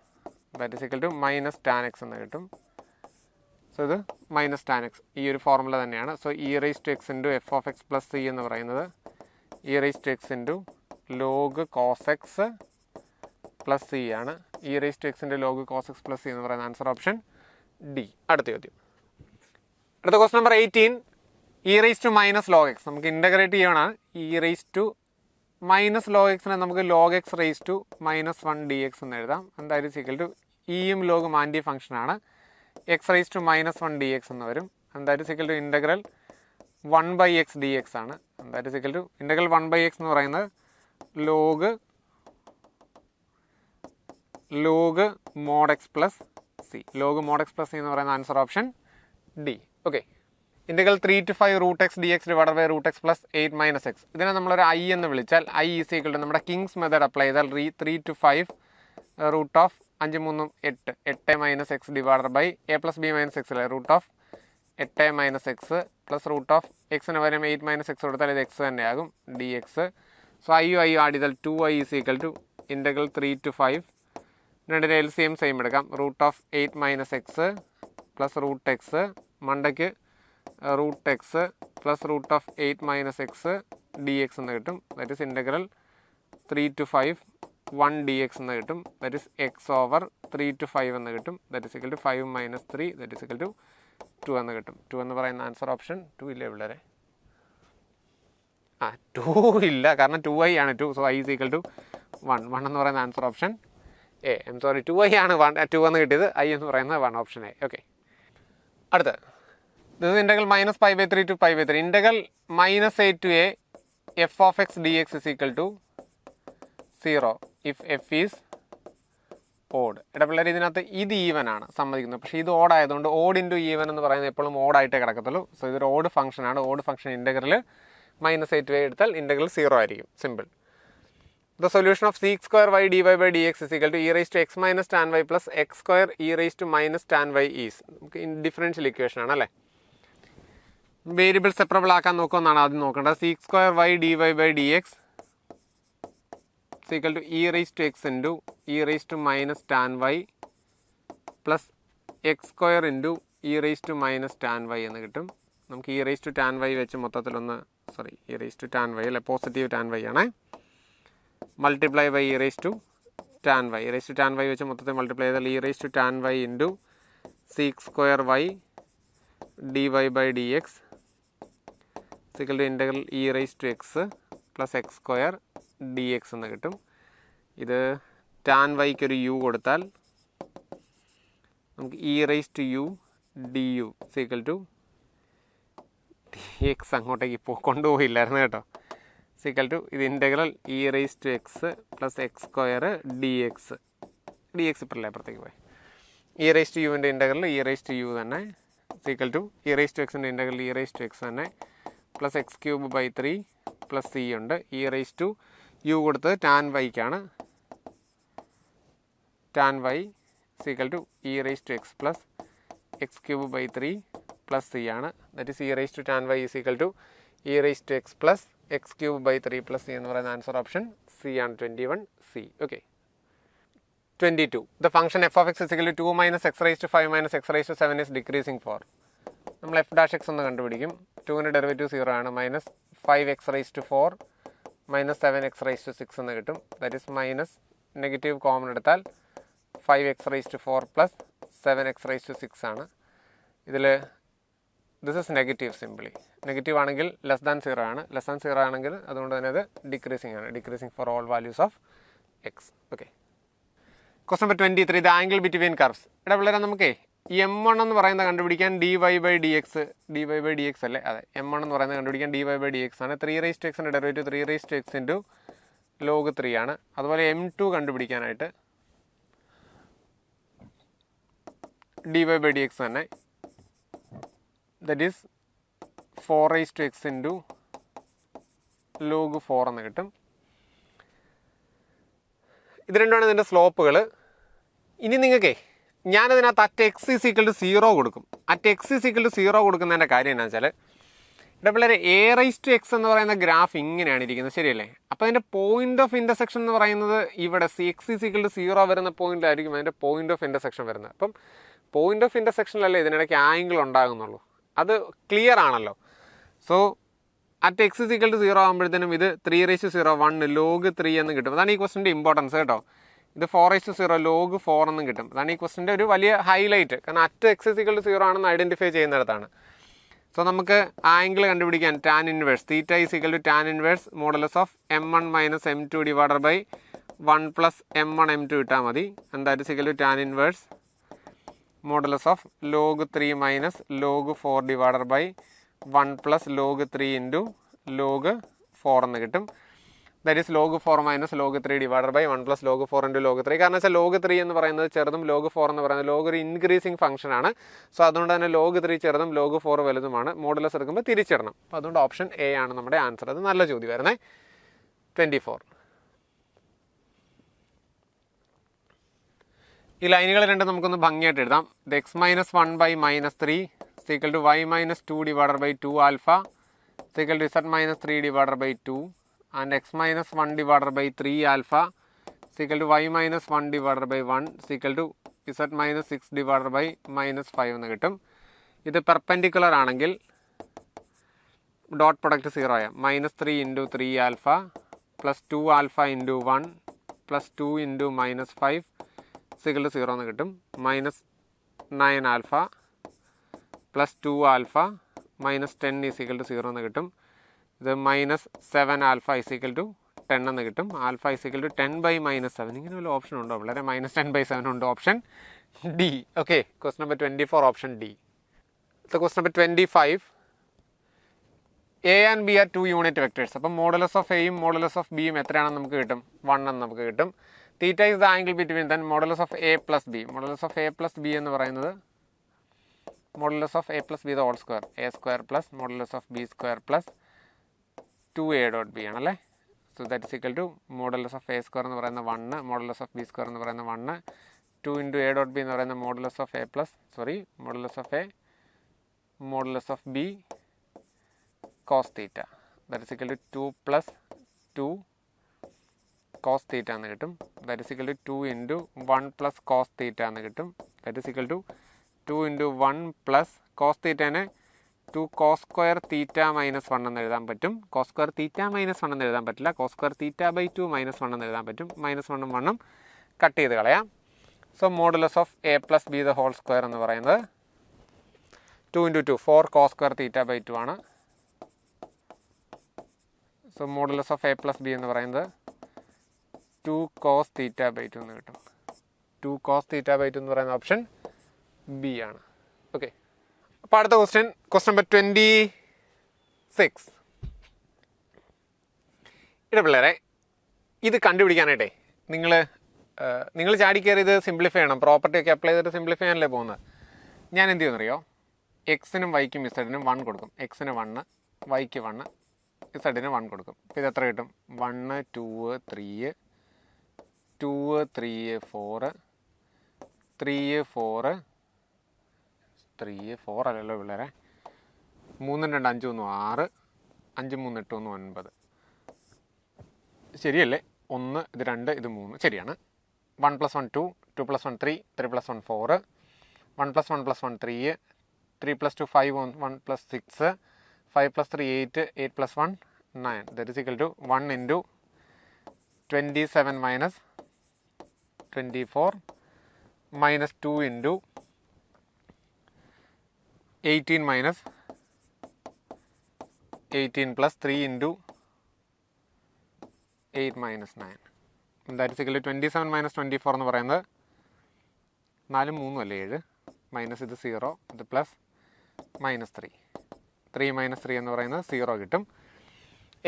that is equal to minus tan x എന്ന് കിട്ടും. സോ ഇത് മൈനസ് ടാൻ എക്സ് ഈ ഒരു ഫോർമുല തന്നെയാണ്. So e raise to x into f of x plus c എന്ന് പറയുന്നത് e raise to x into log cos x plus c ആണ്. ഇ റൈസ് ടു എക്സിൻ്റെ log cos x plus c എന്ന് പറയുന്ന ആൻസർ ഓപ്ഷൻ ഡി. അടുത്ത ചോദ്യം. അടുത്ത question number 18. E raise to minus log x നമുക്ക് ഇൻ്റഗ്രേറ്റ് ചെയ്യണം. E raise to minus log എക്സിനെ നമുക്ക് log x raise to minus 1 d x എന്ന് എഴുതാം. എന്തായാലും ഈക്വൽ ടു ഇയും ലോഗും ആൻറ്റി ഫംഗ്ഷനാണ്. X raise to minus 1 d x എന്ന് വരും. എന്തായാലും equal to integral 1 by x d x ആണ്. എന്തായാലും equal to integral 1 by x എന്ന് പറയുന്നത് log mod x plus c. Log mod x plus c എന്ന് പറയുന്ന answer option d. Okay, integral 3 to 5 root x d x divided by root x plus 8 minus X. ഇതിനെ നമ്മളൊരു ഐ എന്ന് വിളിച്ചാൽ ഐ ഈസ് ഈക്വൽ ടു നമ്മുടെ കിങ്സ് മെത്തേഡ് അപ്ലൈ ചെയ്താൽ 3 to 5 root of 5 3 8 minus x divided by a plus b minus x അല്ലേ root of 8 minus x plus root of എക്സിന് പകരം 8 മൈനസ് എക്സ് കൊടുത്താൽ ഇത് എക്സ് തന്നെയാകും d x. So I add ചെയ്താൽ 2i is equal to integral 3 to 5 രണ്ടിൻ്റെ എൽ സി എം സെയിം എടുക്കാം. Root of 8 minus x plus root x മണ്ടയ്ക്ക് root x plus root of 8 minus x d x എന്ന് കിട്ടും. That is integral 3 to 5 1 d x എന്ന് കിട്ടും. That is x over 3 to 5 എന്ന് കിട്ടും. That is equal to 5 minus 3 that is equal to 2 എന്ന് കിട്ടും. 2 എന്ന് പറയുന്ന ആൻസർ ഓപ്ഷൻ 2 ഇല്ലേ പിള്ളേരെ? 2 ഇല്ല, കാരണം 2i ആണ് 2. So i is equal to 1 എന്ന് പറയുന്ന ആൻസർ ഓപ്ഷൻ എ. 2i ആണ് 2 എന്ന് കിട്ടിയത്, ഐ എന്ന് പറയുന്നത് 1 ഓപ്ഷൻ എ. ഓക്കെ, അടുത്ത this is integral minus pi by 3 to pi by 3. Integral minus a to a f of x dx is equal to 0 if f is odd. ഇവിടെ പിള്ളേർ ഇതിനകത്ത് ഇത് ഈവൻ ആണ് സമ്മതിക്കുന്നത്, പക്ഷേ ഇത് ഓഡ് ആയതുകൊണ്ട് ഓഡ് ഇൻറ്റു ഈവൻ എന്ന് പറയുന്നത് എപ്പോഴും ഓഡായിട്ടേ കിടക്കത്തുള്ളൂ. സോ ഇതൊരു ഓഡ് ഫംഗ്ഷൻ ആണ്. Odd function integral minus a to a എടുത്താൽ ഇൻ്റഗ്രൽ 0 ആയിരിക്കും. Simple. The solution of sec square y dy by dx is equal to e raised to x minus tan y plus x square e raised to minus tan y is. Differential equation ആണ് അല്ലേ. വേരിയബിൾ സെപ്പറബിൾ ആക്കാൻ നോക്കുമെന്നാണ് ആദ്യം നോക്കേണ്ടത്. sec square y dy by dx is equal to e raised to x into e raised to minus tan y plus x square into e raised to minus tan y എന്ന് കിട്ടും. നമുക്ക് e raised to tan y വെച്ച് മൊത്തത്തിലൊന്ന് e raised to tan y അല്ലെ, പോസിറ്റീവ് tan y ആണ്. Multiply by e raised to tan y. e raised to tan y വെച്ച് മൊത്തത്തിൽ മൾട്ടിപ്ലൈ ചെയ്താൽ e raised to tan y into sec square y dy by dx is equal to integral e raised to x plus x square dx എന്ന് കിട്ടും. ഇത് tan yക്ക് ഒരു u കൊടുത്താൽ നമുക്ക് e raised to u du is equal to dx അങ്ങോട്ടേക്ക് കൊണ്ടുപോയില്ലായിരുന്നു കേട്ടോ. is equal to ഇത് integral e raised to x plus x square dx ഇപ്പോൾ അല്ലേ അപ്പുറത്തേക്ക് പോയി. e raised to uവിൻ്റെ integral e raised to u തന്നെ is equal to e raised to xൻ്റെ integral e raised to x തന്നെ plus x cube by 3 plus c ഉണ്ട്. e raised to u കൊടുത്തത് tan yക്കാണ്. tan y is equal to e raised to x plus x cube by 3 plus c ആണ്. That is e raised to tan y is equal to e raised to x plus x cube by 3 plus c എന്ന് പറയുന്ന ആൻസർ ഓപ്ഷൻ സി ആണ്. 21 C. Okay. 22. The function f of x is equal to 2 minus x raised to 5 minus x raised to 7 is decreasing for. നമ്മൾ എഫ് ഡാഷ് എക്സ് ഒന്ന് കണ്ടുപിടിക്കും. 2ൻ്റെ ഡെറിവേറ്റീവ് 0 ആണ്. Minus 5x raised to 4 minus 7x raised to 6 എന്ന് കിട്ടും. That is minus negative common എടുത്താൽ 5x raised to 4 plus 7x raised to 6 ആണ്. ഇതിൽ this is negative simply. Negative ആണെങ്കിൽ ലെസ് ദാൻ 0 ആണ്. ലെസ് ദാൻ 0 ആണെങ്കിൽ അതുകൊണ്ട് തന്നെ അത് ഡിക്രീസിങ് ആണ്. Decreasing for all values of X. Okay. Question number 23. The angle between curves. ഇവിടെ പിള്ളേരെ നമുക്കേ m1 എന്ന് പറയുന്നത് കണ്ടുപിടിക്കാൻ dy by dx അല്ലേ, അതെ m1 എന്ന് പറയുന്നത് കണ്ടുപിടിക്കാൻ dy by dx ആണ്. 3 raised to xൻ്റെ derivative 3 raised to x into log 3 ആണ്. അതുപോലെ m2 കണ്ടുപിടിക്കാനായിട്ട് dy by dx തന്നെ, that is 4 raised to x into log 4 എന്ന് കിട്ടും. ഇത് രണ്ടുമാണ് ഇതിൻ്റെ സ്ലോപ്പുകൾ. ഇനി നിങ്ങൾക്കേ ഞാനതിനകത്ത് at x is equal to 0 കൊടുക്കും. At x is equal to 0 കൊടുക്കുന്നതിൻ്റെ കാര്യം എന്താ വെച്ചാൽ ഇവിടെ പിള്ളേർ എ റൈസ് ടു എക്സ് എന്ന് പറയുന്ന ഗ്രാഫ് ഇങ്ങനെയാണ് ഇരിക്കുന്നത്, ശരിയല്ലേ? അപ്പോൾ അതിൻ്റെ പോയിന്റ് ഓഫ് ഇൻ്റർസെക്ഷൻ എന്ന് പറയുന്നത് ഇവിടെ എക്സ് ഈസ് ഈക്വൽ ടു 0 വരുന്ന പോയിന്റിലായിരിക്കും അതിൻ്റെ പോയിന്റ് ഓഫ് ഇൻ്റർസെക്ഷൻ വരുന്നത്. അപ്പം പോയിന്റ് ഓഫ് ഇൻ്റർസെക്ഷനിലല്ലേ ഇതിനിടയ്ക്ക് ആംഗിൾ ഉണ്ടാകുന്നുള്ളൂ. അത് ക്ലിയർ ആണല്ലോ. So at x is equal to 0 ആകുമ്പോഴത്തേനും ഇത് 3 raised to 0 1 log 3 എന്ന് കിട്ടും. അതാണ് ഈ ക്വസ്റ്റിൻ്റെ ഇമ്പോർട്ടൻസ് കേട്ടോ. ഇത് 4 raised to 0 log 4 എന്നും കിട്ടും. അതാണ് ഈ ക്വസ്റ്റിൻ്റെ ഒരു വലിയ ഹൈലൈറ്റ്. കാരണം at x is equal to 0 ആണെന്ന് ഐഡൻറ്റിഫൈ ചെയ്യുന്നിടത്താണ്. സോ നമുക്ക് ആംഗിൾ കണ്ടുപിടിക്കാൻ tan inverse theta is equal to tan inverse modulus of m1 minus m2 divided by 1 plus m1 m2 ഇട്ടാൽ മതി. That is equal to tan inverse modulus of log 3 minus log 4 divided by 1 plus log 3 into log 4 എന്ന് കിട്ടും. That is log 4 minus log 3 divided by 1 plus log 4 into log 3. കാരണം വെച്ചാൽ log 3 എന്ന് പറയുന്നത് ചെറുതും log 4 എന്ന് പറയുന്നത് log ഒരു ഇൻക്രീസിങ് ഫംഗ്ഷൻ ആണ്. സോ അതുകൊണ്ട് തന്നെ log 3 ചെറുതും log 4 വലുതുമാണ്. മോഡുലസ് എടുക്കുമ്പോൾ തിരിച്ചിടണം. അപ്പോൾ അതുകൊണ്ട് ഓപ്ഷൻ എ ആണ് നമ്മുടെ ആൻസർ. അത് നല്ല ചോദ്യം വരുന്നേ. 24. ഈ ലൈനുകൾ രണ്ടും നമുക്കൊന്ന് ഭംഗിയായിട്ട് എഴുതാം. ഇത് x minus 1 by minus 3 equal to y minus 2 divided by 2 alpha equal to z minus 3 divided by 2 and x minus 1 divided by 3 alpha is equal to y minus 1 divided by 1 is equal to z minus 6 divided by minus 5 എന്ന് കിട്ടും. ഇത് പെർപെൻഡിക്കുലർ ആണെങ്കിൽ ഡോട്ട് പ്രൊഡക്റ്റ് 0 ആയ minus 3 into 3 alpha plus 2 alpha into 1 plus 2 into minus 5 is equal to 0 എന്ന് കിട്ടും. Minus 9 alpha plus 2 alpha minus 10 is equal to 0 എന്ന് കിട്ടും. ഇത് minus 7 alpha is equal to 10 എന്ന് കിട്ടും. Alpha is equal to 10 by minus 7. ഇങ്ങനെ വല്ല ഓപ്ഷൻ ഉണ്ടോ? വളരെ മൈനസ് 10 ബൈ 7 ഉണ്ട്. Option d. Okay. Question number 24 option D. The question number 25. A and B are two unit vectors. അപ്പോൾ modulus of A യും modulus of B യും എത്രയാണെന്ന് നമുക്ക് കിട്ടും? 1 എന്ന് നമുക്ക് കിട്ടും. Theta is the angle between then modulus of A plus B. Modulus of A plus B എന്ന് പറയുന്നത് modulus of A plus B the whole square. A square plus modulus of B square plus 2A dot B ആണല്ലേ. So that is equal to modulus of A square എന്ന് പറയുന്ന 1, modulus of B square എന്ന് പറയുന്ന 1, 2 into A dot B എന്ന് പറയുന്ന modulus of A plus, modulus of A, modulus of B cos theta. That is equal to 2 plus 2 cos theta എന്ന് കിട്ടും. That is equal to 2 into 1 plus cos theta എന്ന് കിട്ടും. That is equal to 2 into 1 plus cos theta നെ 2 cos square theta minus 1 എന്ന് എഴുതാൻ പറ്റും. cos square theta minus 1 എന്ന് എഴുതാൻ പറ്റില്ല. cos square theta by 2 minus 1 എന്ന് എഴുതാൻ പറ്റും. minus 1 ഉം 1 ഉം കട്ട് ചെയ്ത് കളയാം. So modulus of A plus B the whole square എന്ന് പറയുന്നത് 2 into 2 4 cos square theta by 2 ആണ്. So modulus of A plus B എന്ന് പറയുന്നത് 2 cos theta by 2 എന്ന് കിട്ടും. 2 cos theta by 2 എന്ന് പറയുന്ന ഓപ്ഷൻ ബി ആണ്. ഓക്കെ, അപ്പോൾ അടുത്ത ക്വസ്റ്റ്യൻ നമ്പർ 26. ഇവിടെ പിള്ളേരെ ഇത് കണ്ടുപിടിക്കാനായിട്ടേ നിങ്ങൾ ചാടി കയറി ഇത് സിംപ്ലിഫൈ ചെയ്യണം. പ്രോപ്പർട്ടി ഒക്കെ അപ്ലൈ ചെയ്തിട്ട് സിംപ്ലിഫൈ ചെയ്യാനല്ലേ പോകുന്നത്. ഞാൻ എന്ത് ചെയ്യുമെന്നറിയോ, എക്സിനും വൈക്കും ഇസഡിനും 1 കൊടുക്കും. എക്സിന് 1, വൈക്ക് 1, ഇസഡിന് 1 കൊടുക്കും. അപ്പോൾ ഇത് എത്ര കിട്ടും? 1 2 3 2 3 4 3 4 3 4 അല്ലല്ലോ പിള്ളേരെ, 3 2 5 1 6 5 3 8 1 9. ശരിയല്ലേ? 1 ഇത് 2 ഇത് 3 ശരിയാണ്. 1 plus 1 2, 2 plus 1 3, 3 plus 1 4, 1 plus 1 plus 1 3, 3 plus 2 5, 1 plus 6, 5 plus 3 8, 8 plus 1 9. That is equal to 1 into 27 minus 24 minus 2 into 18 minus 18 plus 3 into 8 minus 9. That is equal to 27 minus 24 എന്ന് പറയുന്നത് 4 3 അല്ലേ 7, മൈനസ് ഇത് 0, ഇത് പ്ലസ് മൈനസ് 3 മൈനസ് 3 എന്ന് പറയുന്നത് 0 കിട്ടും.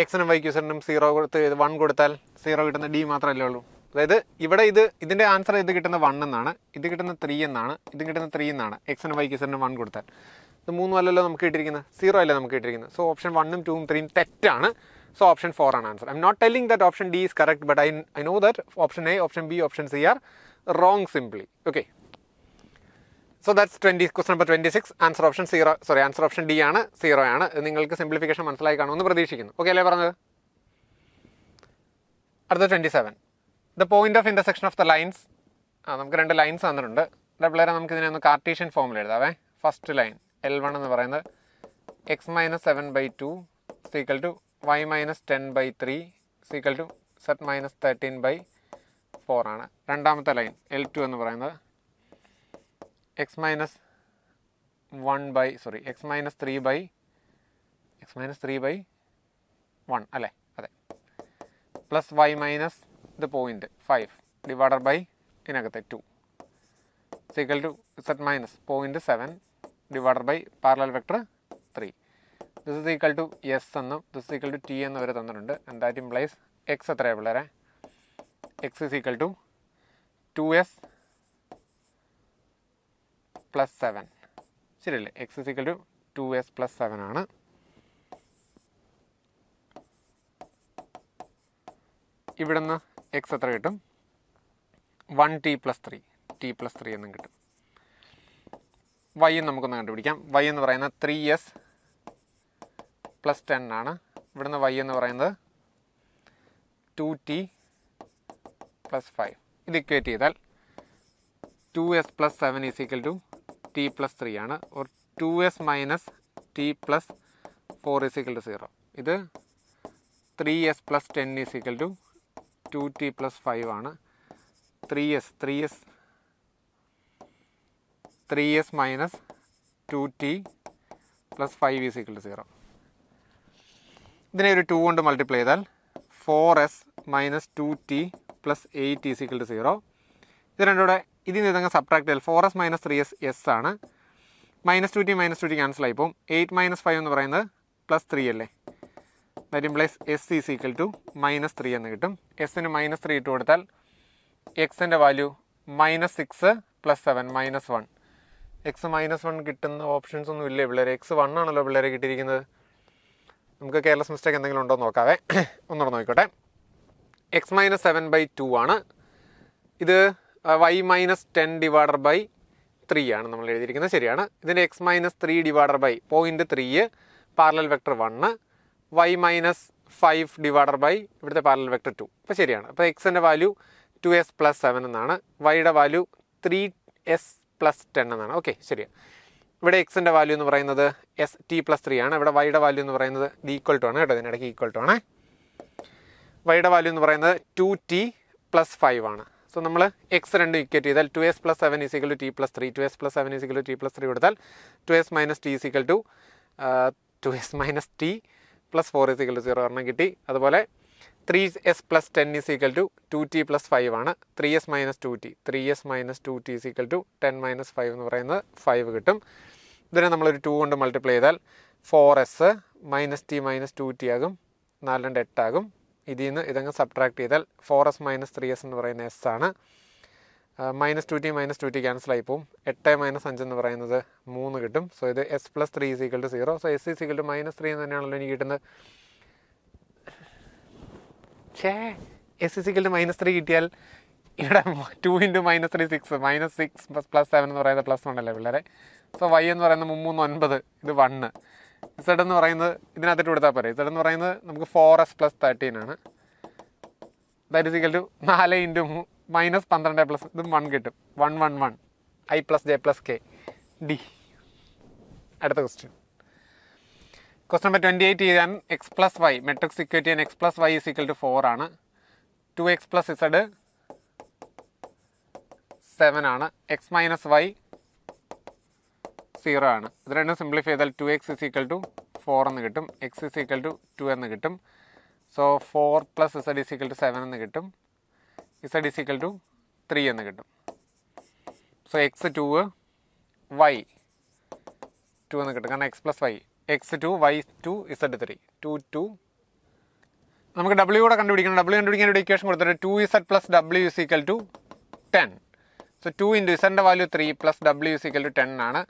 എക്സിനും വൈക്കും ഇസഡിനും 0 കൊടുത്ത് 1 കൊടുത്താൽ 0 കിട്ടുന്ന ഡി മാത്രമല്ലേ ഉള്ളൂ. അതായത് ഇവിടെ ഇതിൻ്റെ ആൻസർ ഇത് കിട്ടുന്ന 1 എന്നാണ്, ഇത് കിട്ടുന്ന 3 എന്നാണ്, ഇത് കിട്ടുന്ന 3 എന്നാണ്. എക്സിനും വൈക്കും ഇസഡിനും 1 കൊടുത്താൽ ഇത് 3 അല്ലല്ലോ നമുക്ക് കിട്ടിയിരിക്കുന്നത്, 0 അല്ലേ നമുക്ക് കിട്ടിയിരിക്കുന്നത്. സോ ഓപ്ഷൻ 1ഉം 2ഉം 3ഉം തെറ്റാണ്. So option 4 ആണ് answer. I'm not telling that option D is correct, but I know that option A, option B, option C are wrong simply. Okay. So that's question number 26. Answer option D ആണ്, 0 ആണ്. നിങ്ങൾക്ക് സിംപ്ലിഫിക്കേഷൻ മനസ്സിലായി കാണുമെന്ന് പ്രതീക്ഷിക്കുന്നു. ഓക്കെ അല്ലേ പറഞ്ഞത്? അടുത്ത 27. The point of intersection of the lines. നമുക്ക് 2 ലൈൻസ് തന്നിട്ടുണ്ട്. പിള്ളേരെ നമുക്ക് ഇതിനെ ഒന്ന് കാർട്ടീഷ്യൻ ഫോമിൽ എഴുതാവേ. ഫസ്റ്റ് ലൈൻ L1 എന്ന് പറയുന്നത് x minus 7 by 2 is equal to y minus 10 by 3 is equal to z minus 13 by 4 ആണ്. രണ്ടാമത്തെ ലൈൻ L2 എന്ന് പറയുന്നത് x minus 3 by 1 അല്ലേ? അതെ. പ്ലസ് y മൈനസ് ഇത് പോയിൻറ്റ് 5 ഡിവൈഡഡ് ബൈ ഇതിനകത്തെ 2 is equal to z minus point 7 divided by parallel vector 3. This is equal to S എന്നും this is equal to T എന്ന് വരെ തന്നിട്ടുണ്ട്. And that implies x എത്രയാണ് പിള്ളേരെ? x is equal to 2s plus 7. ശരിയല്ലേ? x is equal to 2s plus 7 ആണ്. ഇവിടുന്ന് x എത്ര കിട്ടും? 1t plus 3, t plus 3 എന്നും കിട്ടും. y നമുക്കൊന്ന് കണ്ടുപിടിക്കാം. y എന്ന് പറയുന്നത് 3s പ്ലസ് 10 ആണ്. ഇവിടുന്ന് y എന്ന് പറയുന്നത് 2t പ്ലസ് 5. ഇത് ഇക്വേറ്റ് ചെയ്താൽ 2s plus 7 is equal to t plus 3 ആണ്. Or 2s minus t plus 4 is equal to 0. ഇത് 3s plus 10 is equal to 2t plus 5 ആണ്. 3s minus 2t plus 5 is equal to 0. ഇതിനെ ഒരു 2 കൊണ്ട് മൾട്ടിപ്ലൈ ചെയ്താൽ 4s minus 2t plus 8 is equal to 0. ഇത് രണ്ടുകൂടെ ഇതിൽ നിന്ന് ഇതങ്ങ് സബ്ട്രാക്ട് ചെയ്താൽ 4s മൈനസ് 3s എസ് ആണ്. -2t ക്യാൻസൽ ആയി പോകും. 8 - 5 എന്ന് പറയുന്നത് +3 അല്ലേ. That implies s is equal to -3 എന്ന് കിട്ടും. എസിന് -3 ഇട്ട് കൊടുത്താൽ എക്സിൻ്റെ വാല്യൂ -6 + 7 -1. എക്സ് -1 കിട്ടുന്ന ഓപ്ഷൻസ് ഒന്നും ഇല്ലേ പിള്ളേരെ? എക്സ് 1 ആണല്ലോ പിള്ളേരെ കിട്ടിയിരിക്കുന്നത്. നമുക്ക് കെയർലെസ് മിസ്റ്റേക്ക് എന്തെങ്കിലും ഉണ്ടോ എന്ന് നോക്കാവേ. ഒന്നുകൂടെ നോക്കിക്കോട്ടെ. x - 7/2 ആണ്. ഇത് y - 10/3 ആണ് നമ്മൾ എഴുതിയിരിക്കുന്നത്. ശരിയാണ്. ഇതിൻ്റെ x - 3/0.3 പാരലൽ വെക്ടർ 1, y - 5/, ഇവിടുത്തെ പാരലൽ വെക്ടർ 2. അപ്പോൾ ശരിയാണ്. അപ്പോൾ എക്സിൻ്റെ വാല്യൂ 2s + 7 എന്നാണ്. വൈയുടെ വാല്യൂ 3s + 10 എന്നാണ്. ഓക്കെ, ശരിയാണ്. ഇവിടെ എക്സിൻ്റെ വാല്യൂ എന്ന് പറയുന്നത് t + 3 ആണ്. ഇവിടെ വൈയുടെ വാല്യൂ എന്ന് പറയുന്നത് ഇത് ഈക്വൽ ടു ആണ് കേട്ടോ. ഇതിനിടയ്ക്ക് ഈക്വൽ ടു ആണ്. വൈയുടെ വാല്യൂ എന്ന് പറയുന്നത് 2t + 5 ആണ്. സോ നമ്മൾ എക്സ് രണ്ടും ഇക്വേറ്റ് ചെയ്താൽ 2s + 7 = t + 3, 2s + 7 = t + 3 കൊടുത്താൽ 2s - t = 2s - t + 4 = 0 ഒരെണ്ണം കിട്ടി. അതുപോലെ 3s + 10 = 2t + 5 ആണ്. 3s - 2t = 10 - 5 എന്ന് പറയുന്നത് 5 കിട്ടും. ഇതിനെ നമ്മളൊരു 2 കൊണ്ട് മൾട്ടിപ്ലൈ ചെയ്താൽ 4s - t - 2t ആകും. 4 × 8 ആകും. ഇതിൽ നിന്ന് ഇതങ്ങ് സബ്ട്രാക്ട് ചെയ്താൽ 4s - 3s എന്ന് പറയുന്ന s ആണ്. -2t - 2t ക്യാൻസൽ ആയി പോവും. 8 - 5 എന്ന് പറയുന്നത് 3 കിട്ടും. സോ ഇത് s + 3 = 0. സോ s = -3 എന്ന് തന്നെയാണല്ലോ എനിക്ക് കിട്ടുന്നത്. s = -3 കിട്ടിയാൽ ഇവിടെ 2 × -3 6, -6 + 7 എന്ന് പറയുന്നത് +1 അല്ലേ പിള്ളേരെ. സോ y എന്ന് പറയുന്നത് 3 - 9, ഇത് 1. z എന്ന് പറയുന്നത് ഇതിനകത്തിട്ട് കൊടുത്താൽ പോരെ. z എന്ന് പറയുന്നത് നമുക്ക് 4s + 13 ആണ്. That is equal to 4 × -12 plus ഇതും 1 കിട്ടും. 1 1 1 i + j + k d. അടുത്ത ക്വസ്റ്റ്യൻ നമ്പർ 28 ചെയ്യാൻ x + y മെട്രിക്സ് ഇക്വേറ്റ് ചെയ്യാൻ x + y = 4 ആണ്. 2x + z 7 ആണ്. x - y 0 ആണ്. ഇത് രണ്ടും സിംപ്ലിഫൈ ചെയ്താൽ 2x = 4 എന്ന് കിട്ടും. x = 2 എന്ന് കിട്ടും. സോ 4 + z = 7 എന്ന് കിട്ടും. z = 3 എന്ന് കിട്ടും. സോ x 2 y 2 എന്ന് കിട്ടും. കാരണം x + y x 2 y 2 z 3 2 2. നമുക്ക് w കൂടെ കണ്ടുപിടിക്കണം. w കണ്ടുപിടിക്കാൻ ഒരു ഇക്വേഷൻ കൊടുത്തിട്ട് 2z + w = 10. So 2 × z value 3 + w = 10 ആണ്.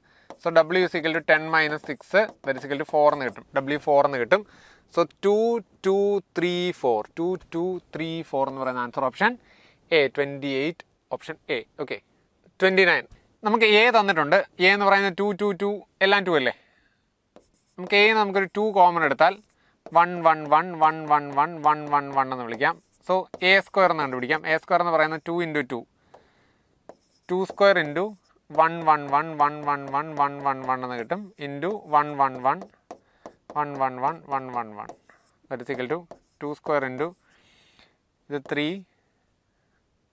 സോ w = 10 - 6 ദാറ്റ് = 4 എന്ന് കിട്ടും. w 4 എന്ന് കിട്ടും. സോ 2 2 3 4 2 2 3 4 എന്ന് പറയുന്ന answer option A 28 option A. Okay, 29 നമുക്ക് എ തന്നിട്ടുണ്ട്. എ എന്ന് പറയുന്നത് 2 2 2 എല്ലാം 2 അല്ലേ. നമുക്ക് എ നമുക്കൊരു 2 കോമൺ എടുത്താൽ 1 1 1 1 1 1 1 1 1 എന്ന് വിളിക്കാം. സോ a² എന്ന് കണ്ടുപിടിക്കാം. a² എന്ന് പറയുന്നത് 2 × 2 2² × 1 1 1 1 1 1 1 1 1 എന്ന് കിട്ടും. Into 1 1 1 1 1 1 1 1 1 that is equal to 2² × ഇത് 3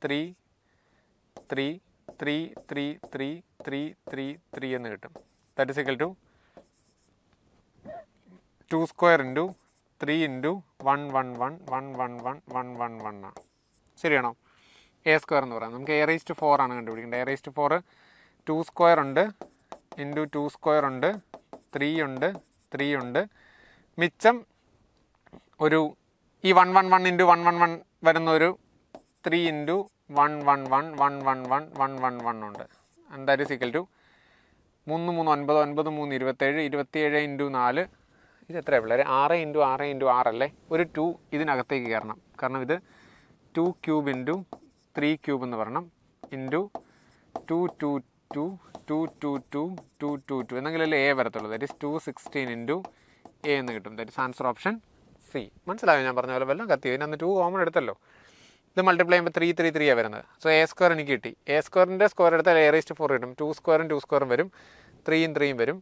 3 3 3 3 3 3 3 3 എന്ന് കിട്ടും. ദാറ്റ് ഈസ് ഈക്വൽ ടു 2² × 3 × 1 1 1 1 1 1 1 1 1 ആണ്. ശരിയാണോ? a² എന്ന് പറയാം. നമുക്ക് a⁴ ആണ് കണ്ടുപിടിക്കേണ്ടത്. a⁴ 2² ഉണ്ട്, ഇൻറ്റു 2² ഉണ്ട്, 3 ഉണ്ട്, 3 ഉണ്ട്. മിച്ചം ഒരു ഈ 1 1 1 × 1 1 1 വരുന്ന ഒരു 3 × 1 1 1 1 1 1 1 1 1 ഉണ്ട്. And that is equal to 3 3 9 9 3 27 27 × 4 ഇത് എത്രയാണ് പിള്ളേരെ? 6 × 6 × 6 അല്ലേ. ഒരു 2 ഇതിനകത്തേക്ക് കയറണം. കാരണം ഇത് 2³ × 3³ എന്ന് പറയണം. ഇൻറ്റു 2 2 2 2 2 2 2 2 2 എന്നെങ്കിലല്ലേ എ വരത്തുള്ളൂ. ദാറ്റ് ഈസ് 216 × എ എന്ന് കിട്ടും. That is answer option C. മനസ്സിലായോ ഞാൻ പറഞ്ഞ പോലെ? വല്ലതും കത്തിയോ? ഇതിനകത്ത് 2 കോമൺ എടുത്തല്ലോ. ഇത് മൾട്ടിപ്ലൈ ചെയ്യുമ്പോൾ 3 3 3 ആണ് വരുന്നത്. സോ a² എനിക്ക് കിട്ടി. a² സ്ക്വയർ എടുത്താൽ a⁴ കിട്ടും. 2² 2² വരും, 3 3 വരും.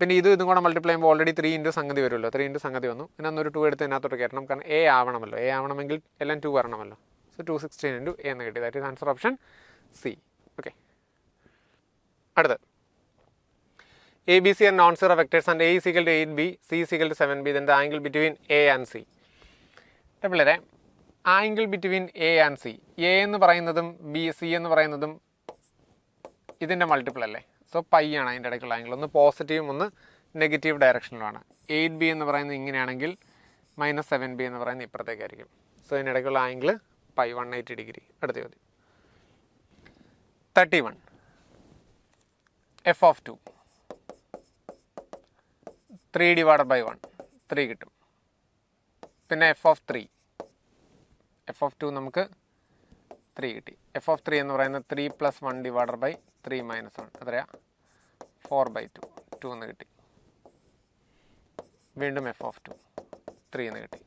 പിന്നെ ഇതും കൂടെ മൾട്ടിപ്ലൈ ചെയ്യുമ്പോൾ ഓൾറെഡി 3 × സംഗതി വരുമല്ലോ. 3 × സംഗതി വന്നു. പിന്നെ അന്നൊരു 2 എടുത്ത് ഇതിനകത്തോട്ട് കയറ്റണം. കാരണം എ ആവണമല്ലോ. എ ആവണമെങ്കിൽ എല്ലാം 2 വരണമല്ലോ. സോ 216 × എ എന്ന് കിട്ടി. That is answer option C. Okay, അടുത്ത് a b c are non zero vectors and a = 8b, c = 7b, then the angle between a and c. പിള്ളേരെ, angle between A and C, A എന്ന് പറയുന്നതും ബി സി എന്ന് പറയുന്നതും ഇതിൻ്റെ മൾട്ടിപ്പിൾ അല്ലേ. സോ പൈ ആണ് അതിൻ്റെ ഇടയ്ക്കുള്ള ആംഗിൾ. ഒന്ന് പോസിറ്റീവും ഒന്ന് നെഗറ്റീവ് ഡയറക്ഷനിലാണ്. 8B എന്ന് പറയുന്നത് ഇങ്ങനെയാണെങ്കിൽ -7B എന്ന് പറയുന്നത് ഇപ്പുറത്തേക്കായിരിക്കും. സോ ഇതിനിടയ്ക്കുള്ള ആംഗിൾ പൈ 180 ഡിഗ്രി. അടുത്ത ചോദ്യം 31. f of 2 3 ഡിവൈഡഡ് ബൈ 1 3 കിട്ടും. പിന്നെ f of 3 f of 2 നമുക്ക് 3 കിട്ടി. f of 3 എന്ന് പറയുന്നത് 3 + 1 ഡിവൈഡഡ് ബൈ 3 - 1 എത്രയാ 4/2 2 എന്ന് കിട്ടി. വീണ്ടും f of 2 3 എന്ന് കിട്ടി.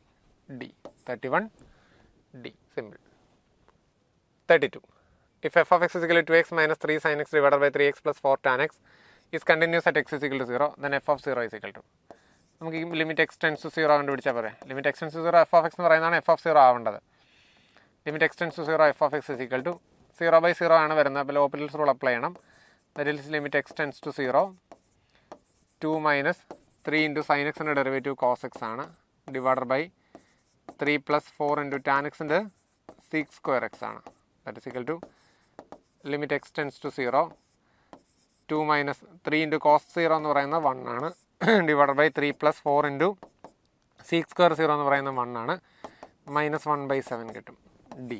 D 31 D simple. 32. If f of x is equal to 2x minus 3 sin x divided by 3x plus 4 tan x is continuous at x is equal to 0, then f of 0 is equal to. നമുക്ക് ഈ ലിമിറ്റ് x ടെൻസ് ടു 0 കണ്ടുപിടിച്ചാൽ പറയാം. Limit x tends to 0 f of x എന്ന് പറയുന്നതാണ് f of 0 ആവേണ്ടത്. Limit x tends to 0 f of x is equal to 0/0 ആണ് വരുന്നത്. അപ്പോൾ ലോപ്പിറ്റൽസ് റൂൾ അപ്ലൈ ചെയ്യണം. That is limit x tends to 0 2 minus 3 into sin x ൻ്റെ ഡെറിവേറ്റീവ് cos x ആണ് divided by 3 + 4 into tan x ൻ്റെ sec square x ആണ്. That is equal to limit x tends to 0 2 minus 3 into cos 0 എന്ന് പറയുന്നത് 1 ആണ് divided by 3 + 4 into sec square 0 എന്ന് പറയുന്നത് 1 ആണ്. -1/7 കിട്ടും. ഡി.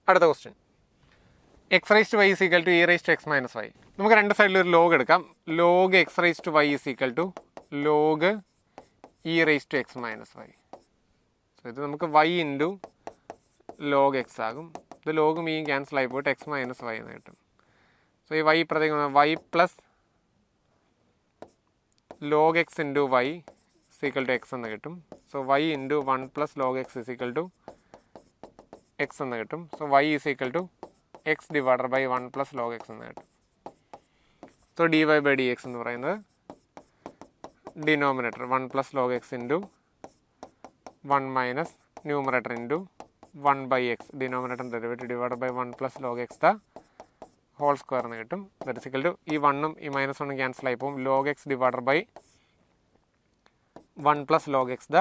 അടുത്ത question x raised to y is equal to e raised to x minus y. നമുക്ക് രണ്ട് സൈഡിൽ ഒരു ലോഗ് എടുക്കാം. log x raised to y is equal to log e raised to x minus y. So ഇത് നമുക്ക് y ഇൻറ്റു log x ആകും. ഇത് ലോഗും ഈ ക്യാൻസൽ ആയി പോയിട്ട് x minus y എന്ന് കിട്ടും. സോ ഈ y പ്രത്യേകം y plus log x into y is equal to x എന്ന് കിട്ടും. So y into 1 + log x is equal to x എന്ന് കിട്ടും. So y is equal to x divided by 1 + log x എന്ന് കിട്ടും. സോ dy/dx എന്ന് പറയുന്നത് ഡിനോമിനേറ്റർ 1 + log x ഇൻറ്റു 1 minus numerator into 1/x denominator derivative divided by 1 + log x the whole square എന്ന് കിട്ടും. ദാറ്റ് ഈസ് ഈക്വൽ ടു ഈ 1ഉം ഈ -1ഉം ക്യാൻസൽ ആയി പോകും. log x divided by 1 + log x the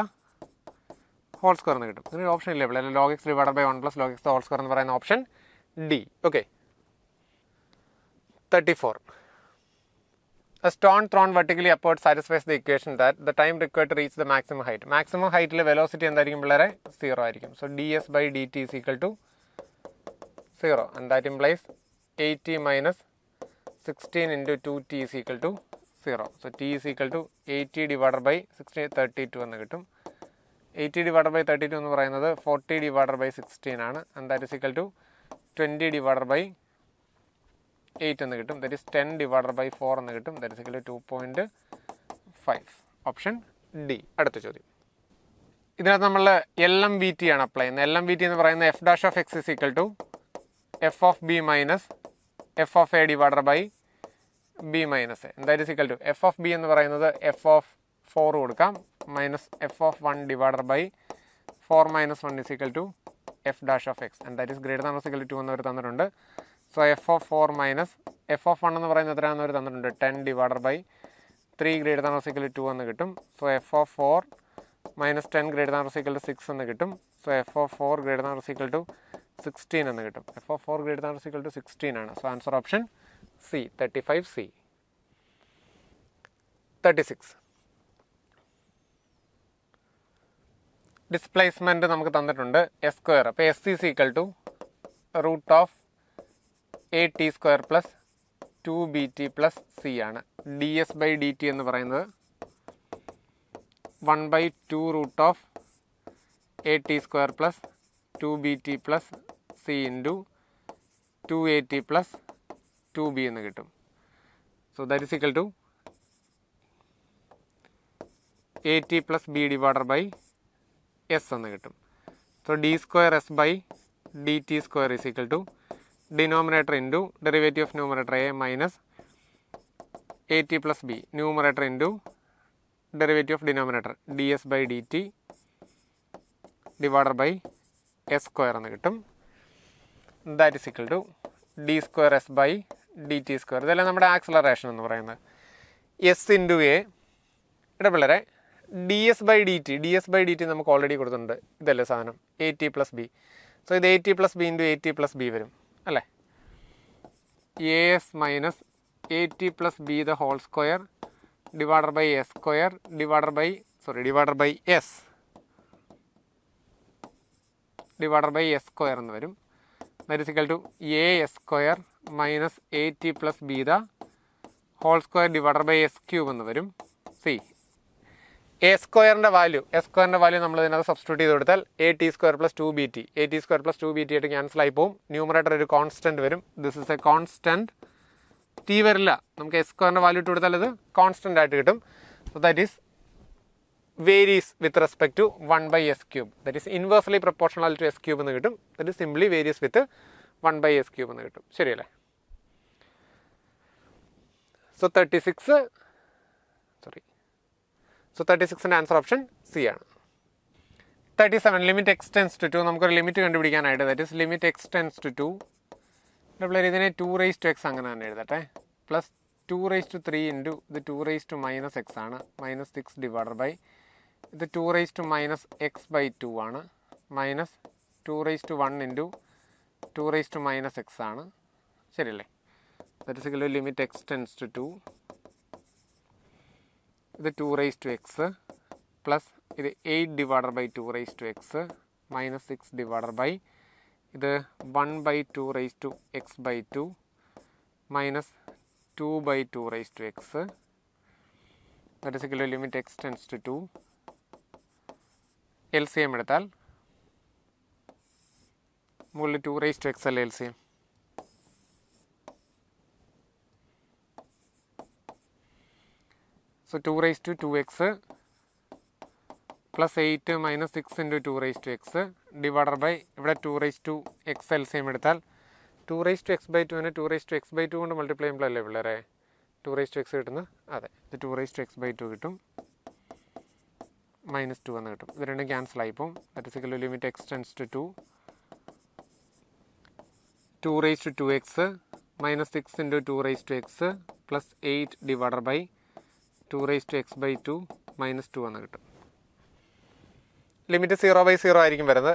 whole square എന്ന് കിട്ടും. ഇതിന് ഓപ്ഷൻ ഇല്ല ഇവിടെ. log x divided by 1 + log x the whole square എന്ന് പറയുന്ന option d. Okay. 34. A stone thrown vertically upward satisfies the equation that the time required to reach the maximum height. Maximum height velocity എന്തായിരിക്കും പിള്ളേരെ 0 ആയിരിക്കും. So ds/dt is equal to 0 and that implies 80 minus 16 into 2t is equal to 0. So t is equal to 80 divided by 16 32 എന്ന് കിട്ടും. 80 divided by 32 എന്ന് പറയുന്നത് 40 divided by 16 ആണ്. And that is equal to 20 divided by 8 എന്ന് കിട്ടും. ദാറ്റ് ഈസ് 10 divided by 4 എന്ന് കിട്ടും. That is equal to 2.5. Option D. അടുത്ത ചോദ്യം. ഇതിനകത്ത് നമ്മൾ LMVT ആണ് അപ്ലൈ ചെയ്യുന്നത്. LMVT എന്ന് പറയുന്നത് f' of x is equal to f of b minus f of a divided by b minus a. That is equal to f of b എന്ന് പറയുന്നത് f of 4 കൊടുക്കാം minus f of 1 divided by 4 minus 1 is equal to f' of x and that is greater than or equal to 2 എന്നവർ തന്നിട്ടുണ്ട്. So f of 4 minus f of 1 എന്ന് പറയുന്നത് എത്രയാണെന്ന് അവർ തന്നിട്ടുണ്ട് 10 divided by 3 greater than or equal to 2 എന്ന് കിട്ടും. So f of 4 minus 10 greater than or equal to 6 എന്ന് കിട്ടും. So f of 4 greater than or equal to 16 എന്ന് കിട്ടും. f of 4 greater than or equal to 16 ആണ്. So answer option C 35C. 36. Displacement നമുക്ക് തന്നിട്ടുണ്ട് s സ്ക്വയർ. അപ്പോൾ s is equal to root of at² plus 2bt plus c ആണ്. ds/dt എന്ന് പറയുന്നത് 1/2 root of at² plus 2bt plus c into 2at plus 2b എന്ന് കിട്ടും. So that is equal to at plus b divided by s എന്ന് കിട്ടും. So d² s/dt² is equal to denominator into derivative of numerator a minus at plus b numerator into derivative of denominator ds/dt divided by s² എന്ന് കിട്ടും. That is equal to d² s/dt². ഇതെല്ലാം നമ്മുടെ ആക്സലറേഷൻ എന്ന് പറയുന്നത്. s ഇൻറ്റു a ഇവിടെ പിള്ളേരെ ds/dt നമുക്ക് ഓൾറെഡി കൊടുത്തിട്ടുണ്ട്. ഇതല്ലേ സാധനം at പ്ലസ് b. സോ ഇത് at plus b into at plus b വരും അല്ലേ. as minus at plus b the whole square divided by s square divided by s divided by s square എന്ന് വരും. That is equal to as square minus at plus b the whole square divided by s cube എന്ന് വരും. See, a സ്ക്വയറിൻ്റെ വാല്യൂ നമ്മൾ ഇതിനകത്ത് സബ്സ്റ്റിറ്റ്യൂട്ട് ചെയ്ത് കൊടുത്താൽ A T square plus 2bt ആയിട്ട് ക്യാൻസൽ ആയി പോകും. ന്യൂമറേറ്റർ ഒരു കോൺസ്റ്റൻറ്റ് വരും. This is A constant. T വരില്ല. നമുക്ക് എസ് സ്ക്വയറിൻ്റെ വാല്യൂ ഇട്ട് കൊടുത്താൽ അത് കോൺസ്റ്റൻ്റ് ആയിട്ട് കിട്ടും. So that is varies with respect to 1/s cube. That is inversely proportional to s cube എന്ന് കിട്ടും. That is simply varies with 1/s cube എന്ന് കിട്ടും. ശരിയല്ലേ? സോ 36ൻ്റെ ആൻസർ ഓപ്ഷൻ സി ആണ്. 37 ലിമിറ്റ് എക്സ് ടെൻസ് ടു 2. നമുക്കൊരു ലിമിറ്റ് കണ്ടുപിടിക്കാനായിട്ട്, that is limit X tends to 2. Double ഇതിനെ 2⁻x അങ്ങനെ തന്നെ എഴുതട്ടെ. പ്ലസ് 2⁻3 ഇൻറ്റു ഇത് 2⁻−x ആണ്. -6 ഡിവൈഡഡ് ബൈ ഇത് 2⁻−x/2 ആണ്. മൈനസ് 2⁻1 ഇൻറ്റു 2⁻−x ആണ്. ശരിയല്ലേ? That is equal to limit X tends to 2. ഇത് 2⁻x പ്ലസ് ഇത് 8 divided by 2⁻x -6 divided by ഇത് 1/2⁻x/2 minus 2/2⁻x. That is equal to limit X tends to 2. LCM എടുത്താൽ മുകളിൽ 2⁻x അല്ലേ LCM. So 2⁻2x plus 8 minus 6 into 2⁻x divided by ഇവിടെ 2⁻x LCM എടുത്താൽ 2⁻x/2നെ 2⁻x/2 കൊണ്ട് മൾട്ടിപ്ലൈ ചെയ്യുമ്പോൾ അല്ലേ പിള്ളേരെ 2⁻x കിട്ടുന്നത്? അതെ, ഇത് 2⁻x/2 കിട്ടും. -2 എന്ന് കിട്ടും. ഇത് രണ്ടും ക്യാൻസൽ ആയിപ്പോൾ. That is equal to limit X tends to 2. 2⁻2x -6 into 2⁻x plus 8 divided by 2⁻x/2 -2 എന്ന് കിട്ടും. ലിമിറ്റ് 0/0 ആയിരിക്കും വരുന്നത്.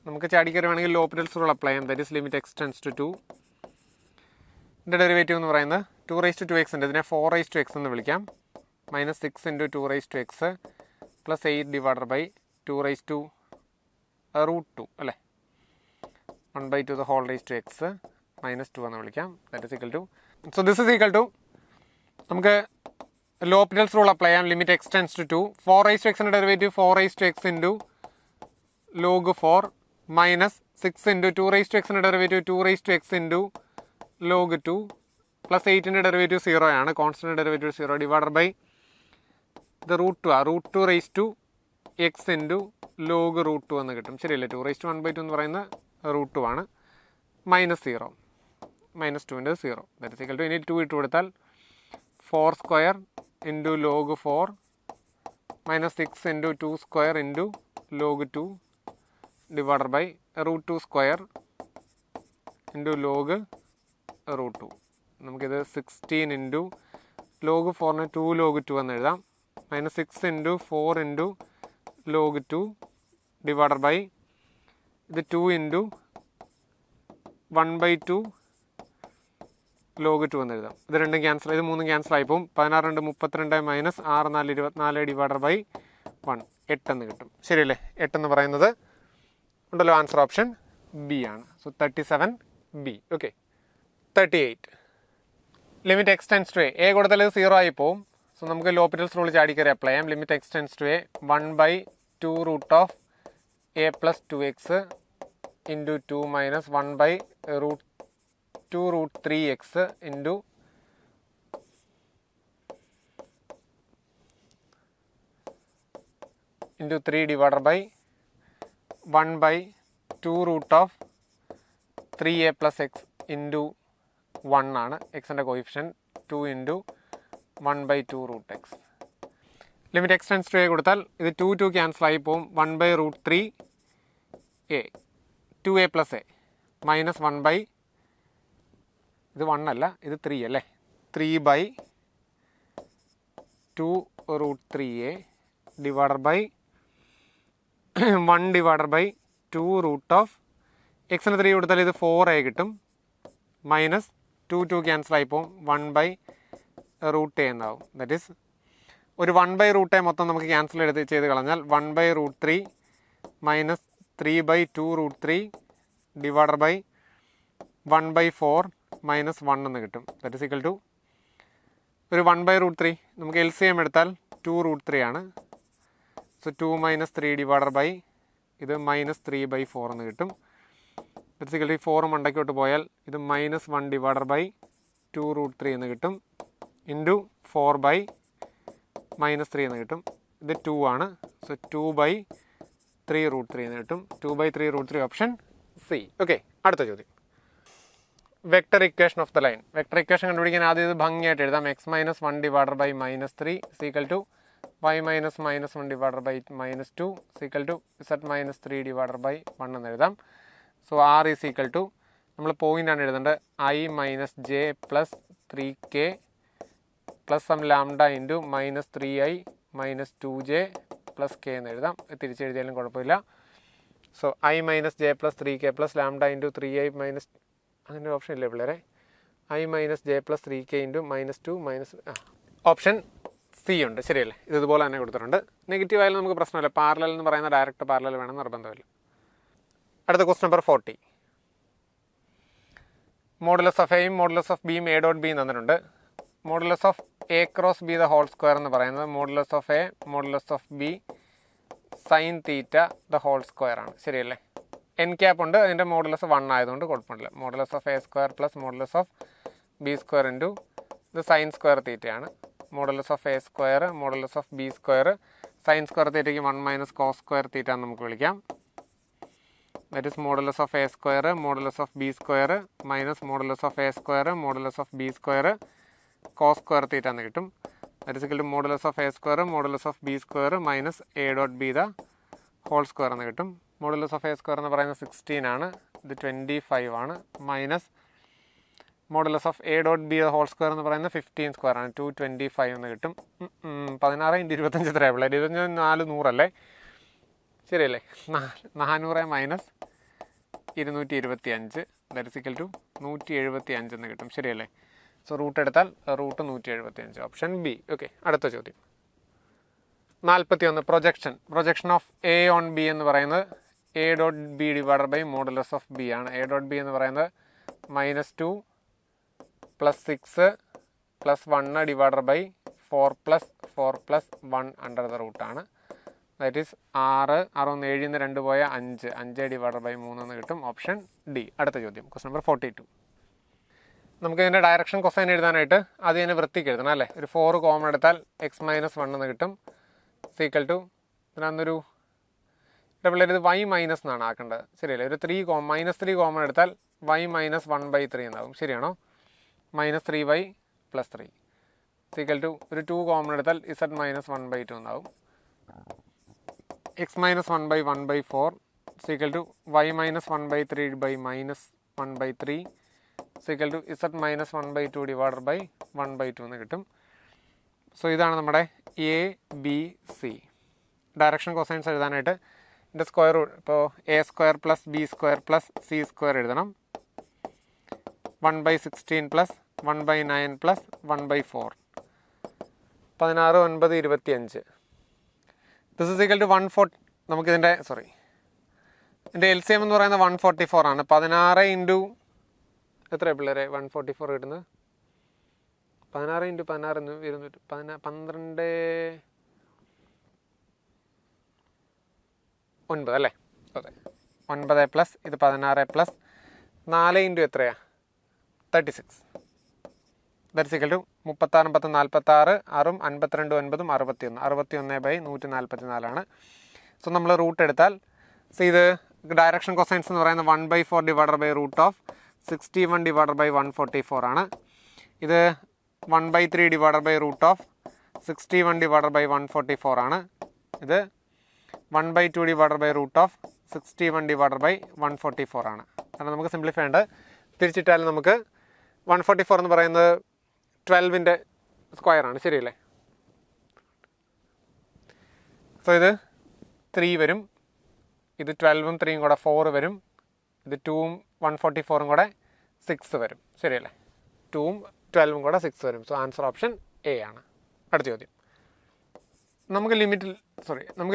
നമുക്ക് ചാടിക്കറി വേണമെങ്കിൽ ലോപ്പിറ്റൽസ് റൂൾ അപ്ലൈ ചെയ്യാം. That is limit X tends to 2. ഇതിൻ്റെ ഡെറിവേറ്റീവ് എന്ന് പറയുന്നത് 2⁻2x ഉണ്ട്. ഇതിനെ 4⁻x എന്ന് വിളിക്കാം. -6 into 2⁻x plus 8 divided by 2√2 അല്ലേ, 1/2 the whole raised to x -2 എന്ന് വിളിക്കാം. That is equal to, so this is equal to, നമുക്ക് ലോപ്പിറ്റൽസ് റൂൾ അപ്ലൈ ചെയ്യാം. Limit X tends to 2. 4⁻x derivative 4⁻x into log 4 minus 6 into 2⁻x derivative 2⁻x into log 2 plus 8ൻ്റെ ഡെറിവേറ്റീവ് 0 ആണ്. കോൺസ്റ്റൻ്റ് ഡെറിവേറ്റീവ് 0 ഡിവൈഡഡ് ബൈ ഇത് √2 x ഇൻറ്റു log √2 എന്ന് കിട്ടും. ശരിയല്ലേ? 2⁻1/2 എന്ന് പറയുന്ന √2 ആണ്. -0 -2 0. ദാറ്റ് ഈസ് ഈക്വൽ ടു, ഇനി 2 ഇട്ട് കൊടുത്താൽ 4 square into log 4 -6 into 2 square into log 2 divided by √2 square into log √2. നമുക്കിത് 16 ഇൻറ്റു log 4ന് 2 log 2 എന്ന് എഴുതാം. -6 into 4 into log 2 divided by ഇത് 2 ഇൻറ്റു 1/2 log 2 എന്ന് എഴുതാം. ഇത് രണ്ടും ക്യാൻസൽ, ഇത് മൂന്നും ക്യാൻസൽ ആയിപ്പോവും. 16 2 32 -6 4 24 ഡിവൈഡഡ് ബൈ 1 8 എന്ന് കിട്ടും. ശരിയല്ലേ? 8 എന്ന് പറയുന്നത് ഉണ്ടല്ലോ, ആൻസർ ഓപ്ഷൻ ബി ആണ്. So 37B. Okay, 38 limit X tends to a കൊടുത്താൽ ഇത് 0 ആയി പോവും. സോ നമുക്ക് ലോപ്പിറ്റൽസ് റൂൾ ചാടിക്കറി അപ്ലൈ ചെയ്യാം. Limit X tends to 1/2√a + 2x into 2 minus 1/√2√3x into into 3 divided by 1/2√3a plus x into 1 ആണ്. എക്സിൻ്റെ coefficient 2 into 1/2√x. Limit X tends to a കൊടുത്താൽ ഇത് 2 ക്യാൻസൽ ആയി പോവും. 1/√3a 2a plus a minus 1 ഇത് 1 അല്ല, ഇത് 3 അല്ലേ, 3/2√3a divided by 1 divided by 2 root of എക്സിന് 3 കൊടുത്താൽ ഇത് 4a കിട്ടും. മൈനസ് 2 ക്യാൻസൽ ആയി പോകും, 1/√a എന്നാവും. ദറ്റ് ഈസ് ഒരു 1/√a മൊത്തം നമുക്ക് ക്യാൻസൽ ചെയ്ത് കളഞ്ഞാൽ 1/√3 മൈനസ് 3/2√3 ഡിവൈഡഡ് ബൈ 1/4 മൈനസ് 1 എന്ന് കിട്ടും. ദറ്റ് ഈസ് ഈക്വൽ ടു ഒരു 1/√3 നമുക്ക് LCM എടുത്താൽ 2√3 ആണ്. സോ 2 - 3 ഡിവൈഡഡ് ബൈ ഇത് -3/4 എന്ന് കിട്ടും. ദറ്റ് ഈസ് ഈക്വൽ ടു 4 മണ്ടയ്ക്കോട്ട് പോയാൽ ഇത് -1 ഡിവൈഡഡ് ബൈ 2√3 എന്ന് കിട്ടും, ഇൻറ്റു 4/-3 എന്ന് കിട്ടും. ഇത് 2 ആണ്. സോ 2/3√3 എന്ന് കിട്ടും. 2/3√3 ഓപ്ഷൻ സി. ഓക്കെ, അടുത്ത ചോദ്യം. Vector equation of the line. Vector equation കണ്ടുപിടിക്കാൻ ആദ്യം ഇത് ഭംഗിയായിട്ട് എഴുതാം. x - 1 divided by -3 is equal to y - -1 divided by -2 is equal to z - 3 divided by 1 എന്ന് എഴുതാം. So r is equal to നമ്മൾ പോയിൻ്റ് ആണ് എഴുതേണ്ടത്, i - j plus 3k plus some lambda into -3i - 2j plus k എന്ന് എഴുതാം. തിരിച്ചെഴുതിയാലും കുഴപ്പമില്ല. So i - j plus 3k plus lambda into 3i minus, അങ്ങനെ ഓപ്ഷൻ ഇല്ലേ പിള്ളേരെ, i - j plus 3k into -2 option C ഉണ്ട്, ശരിയല്ലേ? ഇതുപോലെ തന്നെ കൊടുത്തിട്ടുണ്ട്. നെഗറ്റീവ് ആയാലും നമുക്ക് പ്രശ്നമില്ല, പാരലൽ എന്ന് പറയുന്ന ഡയറക്റ്റ് പാരലൽ വേണം നിർബന്ധമില്ല. അടുത്ത ക്വസ്റ്റ് നമ്പർ 40. മോഡുലസ് ഓഫ് എയും മോഡുലസ് ഓഫ് ബിയും a.b തന്നിട്ടുണ്ട്. Modulus of a cross B the whole square എന്ന് പറയുന്നത് modulus of A modulus of B sine theta the whole square ആണ്, ശരിയല്ലേ? എൻ ക്യാപ്പ് ഉണ്ട്, അതിൻ്റെ മോഡുലസ് 1 ആയതുകൊണ്ട് കുഴപ്പമില്ല. Modulus of a square plus modulus of B square into ഇത് സൈൻ സ്ക്വയർ തീറ്റയാണ്. Modulus of a square modulus of B square sine square തീറ്റയ്ക്ക് 1 - കോസ് സ്ക്വയർ തീറ്റ എന്ന് നമുക്ക് വിളിക്കാം. That is modulus of a square modulus of B square minus modulus of a square modulus of B square cos square theta എന്ന് കിട്ടും. That is equal to modulus of a square modulus of B square minus a.b the whole square എന്ന് കിട്ടും. മോഡുലസ് ഓഫ് എ സ്ക്വയർ എന്ന് പറയുന്നത് 16 ആണ്, ഇത് 25 ആണ്, minus modulus of a.b the whole square എന്ന് പറയുന്നത് 15 സ്ക്വയർ ആണ്, 225 എന്ന് കിട്ടും. 16 × 25 എത്രയാണ് പിള്ളേർ? 24 100 അല്ലേ, ശരിയല്ലേ? 400 minus 225 that is equal to 175 എന്ന് കിട്ടും, ശരിയല്ലേ? സോ റൂട്ട് എടുത്താൽ റൂട്ട് 175 ഓപ്ഷൻ ബി. ഓക്കെ, അടുത്ത ചോദ്യം 41. Projection of a on b എന്ന് പറയുന്നത് a.b divided by modulus of b ആണ്. a.b എന്ന് പറയുന്നത് -2 plus 6 plus 1 divided by 4 plus 4 plus 1 under the റൂട്ടാണ്. ദാറ്റ് ഈസ് 6 6 7 2 പോയ 5 ഡിവൈഡഡ് ബൈ 3 എന്ന് കിട്ടും, ഓപ്ഷൻ ഡി. അടുത്ത ചോദ്യം ക്വസ്റ്റ് നമ്പർ 42. നമുക്ക് ഇതിൻ്റെ ഡയറക്ഷൻ കൊസൈൻ എഴുതാനായിട്ട് ആദ്യം തന്നെ വൃത്തിക്ക് എഴുതണം അല്ലേ? ഒരു 4 കോമൺ എടുത്താൽ x - 1 എന്ന് കിട്ടും, സീക്വൽ ടു ഇതിനൊന്നൊരു പിള്ളേർ ഇത് y മൈനസ് എന്നാണ് ആക്കേണ്ടത്, ശരിയല്ലേ? ഒരു -3 കോമൺ എടുത്താൽ y - 1/3 എന്നാകും, ശരിയാണോ? -3y + 3 സീക്വൽ ടു ഒരു 2 കോമൺ എടുത്താൽ z - 1/2 എന്നാകും. x - 1/1/4 is equal to y - 1/3 by -1/3 is equal to z - 1/2 divided by 1/2 എന്ന് കിട്ടും. സോ ഇതാണ് നമ്മുടെ ABC. ഡയറക്ഷൻ കൊസൈൻസ് എഴുതാനായിട്ട് ഇതിൻ്റെ സ്ക്വയർ റൂട്ട് ഇപ്പോൾ a² plus b² plus c² എഴുതണം. 1/16 plus 1/9 plus 1/4 16 9 25. This is equal to 140. നമുക്കിതിൻ്റെ ഇതിൻ്റെ LCM എന്ന് പറയുന്നത് 144 ആണ്. 16 ഇൻറ്റു എത്രയാണ് പിള്ളേരെ 144 കിട്ടുന്നത്? 16 ഇൻറ്റു 16 200 12 9 അല്ലേ? അതെ, 9 പ്ലസ് ഇത് 16 പ്ലസ് 4 ഇൻറ്റു എത്രയാണ് 36. ദാറ്റ്സ് ഈക്വൽ ടു 36 10 46 6 52 9 61 61/144 ആണ്. സോ നമ്മൾ റൂട്ട് എടുത്താൽ ഇത് ഡയറക്ഷൻ കൊസൈൻസ് എന്ന് പറയുന്നത് 1/4 divided by root of 61 divided by 144 ആണ്. ഇത് 1/3 divided by root of 61 divided by 144 ആണ്. ഇത് 1/2 divided by root of 61 divided by 144 ആണ്. കാരണം നമുക്ക് സിംപ്ലിഫൈ ഉണ്ട്. തിരിച്ചിട്ടാൽ നമുക്ക് 144 എന്ന് പറയുന്നത് 12ൻ്റെ സ്ക്വയർ ആണ്, ശരിയല്ലേ? സോ ഇത് 3 വരും, ഇത് 12ഉം 3ഉം കൂടെ 4 വരും, ഇത് 2ഉം 144ഉം കൂടെ 6 വരും, ശരിയല്ലേ? 2ഉം 12ഉം കൂടെ 6 വരും. സോ ആൻസർ ഓപ്ഷൻ എ ആണ്. അടുത്ത ചോദ്യം. നമുക്ക്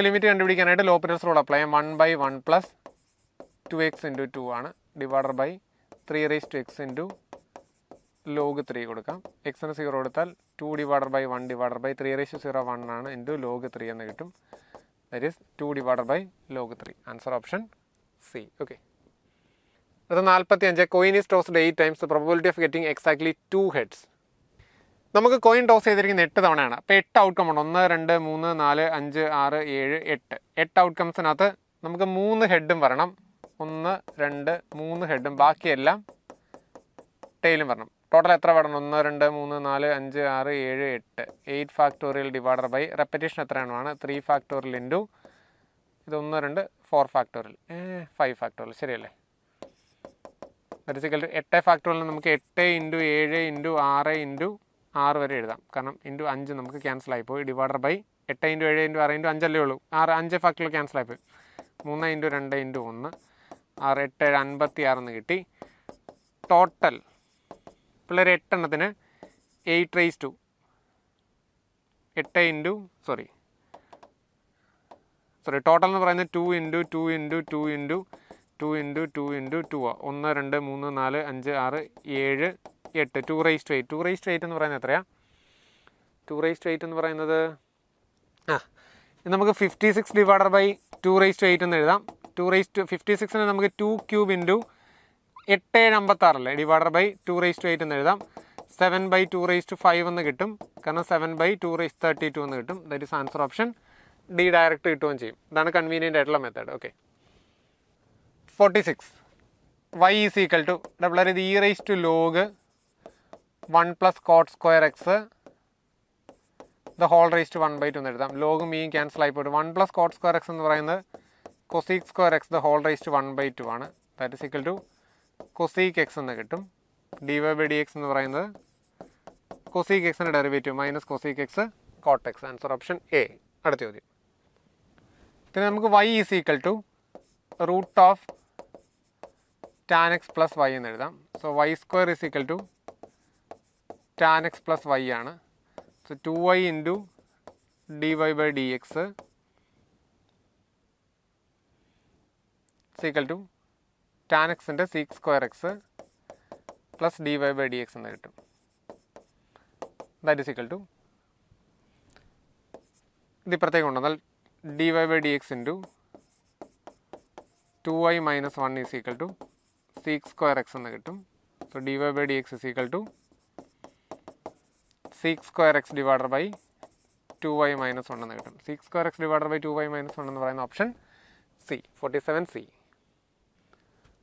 ലിമിറ്റ് കണ്ടുപിടിക്കാനായിട്ട് ലോപ്പിറ്റൽസ് റൂൾ അപ്ലൈ ചെയ്യാം. 1/1 പ്ലസ് 2x ഇൻറ്റു 2 ആണ് ഡിവൈഡർ ബൈ 3 ഇൻറ്റു ലോഗ് 3 കൊടുക്കാം. എക്സിന് 0 കൊടുത്താൽ 2 ഡിവൈഡർ ബൈ 1 ഡിവൈഡർ ബൈ 3/0 ആണ് ഇൻറ്റു ലോഗ് 3 എന്ന് കിട്ടും. That is 2 divided by log 3. Answer option C. Okay. അത് 45. Coin is tossed 8 times. The probability of getting exactly 2 heads. നമുക്ക് കോയിൻ ടോസ് ചെയ്തിരിക്കുന്ന 8 തവണയാണ്. അപ്പോൾ 8 ഔട്ട്കം ഉണ്ട്. 1, 2, 3, 4, 5, 6, 7, 8. 8 ഔട്ട്കംസിനകത്ത് നമുക്ക് 3 ഹെഡും വരണം. 1, 2, 3 ഹെഡും, ബാക്കിയെല്ലാം ടെയിലും വരണം. ടോട്ടൽ എത്ര വരണം? 1, 2, 3, 4, 5, 6, 7, 8. 8 ഫാക്ടോറിയൽ ഡിവൈഡർ ബൈ റെപ്പറ്റീഷൻ എത്രയാണ്? 3 ഫാക്ടോറിയൽ ഇൻറ്റു ഇത് 1, 2, 4 ഫാക്ടോറിയൽ 5 ഫാക്ടോറിയൽ. ശരിയല്ലേ? That is equal to 8 factorial നമുക്ക് 8 ഇൻറ്റു 7 ഇൻറ്റു 6 ഇൻറ്റു 6 വരെ എഴുതാം. കാരണം ഇൻറ്റു 5 നമുക്ക് ക്യാൻസൽ ആയിപ്പോയി. Divided by 8 into 7 into 6 into 5 അല്ലേ ഉള്ളൂ. 5 ഫാക്ടോറിയൽ ക്യാൻസൽ ആയിപ്പോയി. 3 ഇൻറ്റു 2 ഇൻറ്റു 1 6 8 56 എന്ന് കിട്ടി. ടോട്ടൽ പിള്ളേർ 8 എണ്ണത്തിന് 8 റേസ് ടു 8 ഇൻറ്റു ടോട്ടൽ എന്ന് പറയുന്നത് 2 into 2 into 2 into 2 into 2 into 2 1 2 3 4 5 6 7 8 2 raise to 8. 2 raise to 8 എന്ന് പറയുന്നത് എത്രയാണ്? 2 റേസ് ടു 8 എന്ന് പറയുന്നത് ഇത് നമുക്ക് 56 ഡിവൈഡർ ബൈ 2 റേസ് ടു 8 എന്ന് എഴുതാം. 2 റേസ് ടു 56ന് നമുക്ക് 2 ക്യൂബ് ഇൻറ്റു 8 7 56 അല്ലേ ഡിവൈഡർ ബൈ 2 റേസ് ടു 8 എന്ന് എഴുതാം. 7 ബൈ 2 റേസ് ടു 5 എന്ന് കിട്ടും. കാരണം 7 ബൈ 2 റേസ് 32 എന്ന് കിട്ടും. That is answer option d. Direct കിട്ടുകയും ചെയ്യും. ഇതാണ് കൺവീനിയൻ്റ് ആയിട്ടുള്ള method. Okay. 46. y is equal to double ഇത് e raise to log 1 plus cot square x the whole raise to 1/2 എന്ന് എഴുതാം. ലോഗും മീയും ക്യാൻസൽ ആയിപ്പോയിട്ട് 1 പ്ലസ് കോട്ട് സ്ക്വയർ എക്സ് എന്ന് പറയുന്നത് cosec square x the whole raise to 1/2 ആണ്. That is equal to cosec x എന്ന് കിട്ടും. D y by d x എന്ന് പറയുന്നത് കൊസീക് എക്സിൻ്റെ derivative minus cosec x cot x. Answer option a. അടുത്ത ചോദ്യം. പിന്നെ നമുക്ക് y is equal to root of tan x plus y എന്ന് എഴുതാം. So y square is equal to tan x plus y ആണ്. So 2y into d y by d x equal to tan എക്സിൻ്റെ sec square x plus d y by d x എന്ന് കിട്ടും. ദാറ്റ് ഈസ് ഈക്വൽ ടു ഇത് ഇപ്പുറത്തേക്ക് കൊണ്ടുവന്നാൽ d y by d x into 2y minus 1 is equal to sec square x എന്ന് കിട്ടും. So d y by d x is equal to sec square x divided by 2y minus 1 എന്ന് കിട്ടും. Sec square x divided by 2y minus 1 എന്ന് പറയുന്ന ഓപ്ഷൻ സി. 47C.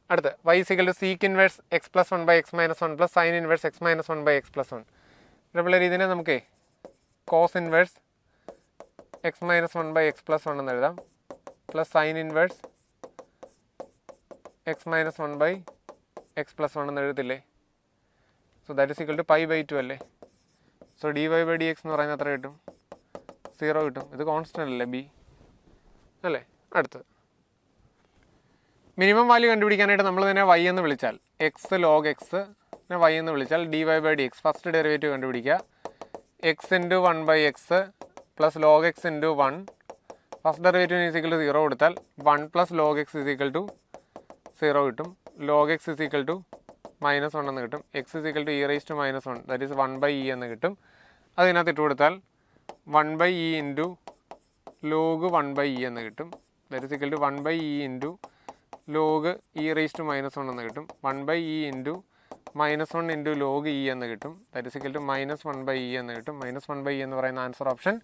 അടുത്ത് y is equal to sec inverse x plus 1 by X minus 1 plus sine inverse x minus 1 by x plus 1. പിള്ളേർ ഇതിനെ നമുക്ക് cos inverse x minus 1 by x plus 1 എന്ന് എഴുതാം. Plus sine inverse x minus 1 by x plus 1 എന്ന് എഴുതത്തില്ലേ? So that is equal to pi by 2 അല്ലേ? So d y by d x എന്ന് പറയുന്നത് എത്ര കിട്ടും? 0 കിട്ടും. ഇത് കോൺസ്റ്റൻ്റ് അല്ലേ ബി അല്ലേ? അടുത്തത് മിനിമം വാല്യൂ കണ്ടുപിടിക്കാനായിട്ട് നമ്മൾ തന്നെ y എന്ന് വിളിച്ചാൽ എക്സ് ലോഗ് എക്സ് y എന്ന് വിളിച്ചാൽ d y by d x first derivative കണ്ടുപിടിക്കുക. X into 1 by x plus log x into 1 first derivative is equal to 0 കൊടുത്താൽ 1 plus log x is equal to 0 കിട്ടും. Log x is equal to minus 1 എന്ന് കിട്ടും. X is equal to e raise to minus 1 that is 1 by e എന്ന് കിട്ടും. അതിനകത്ത് ഇട്ട് കൊടുത്താൽ 1 by e into log 1 by e എന്ന് കിട്ടും. That is equal to 1 by e into log e raise to minus 1 എന്ന് കിട്ടും. 1 by e into minus 1 into log e എന്ന് കിട്ടും. That is equal to minus 1 by e എന്ന് കിട്ടും. മൈനസ് 1 ബൈ ഇ എന്ന് പറയുന്ന ആൻസർ ഓപ്ഷൻ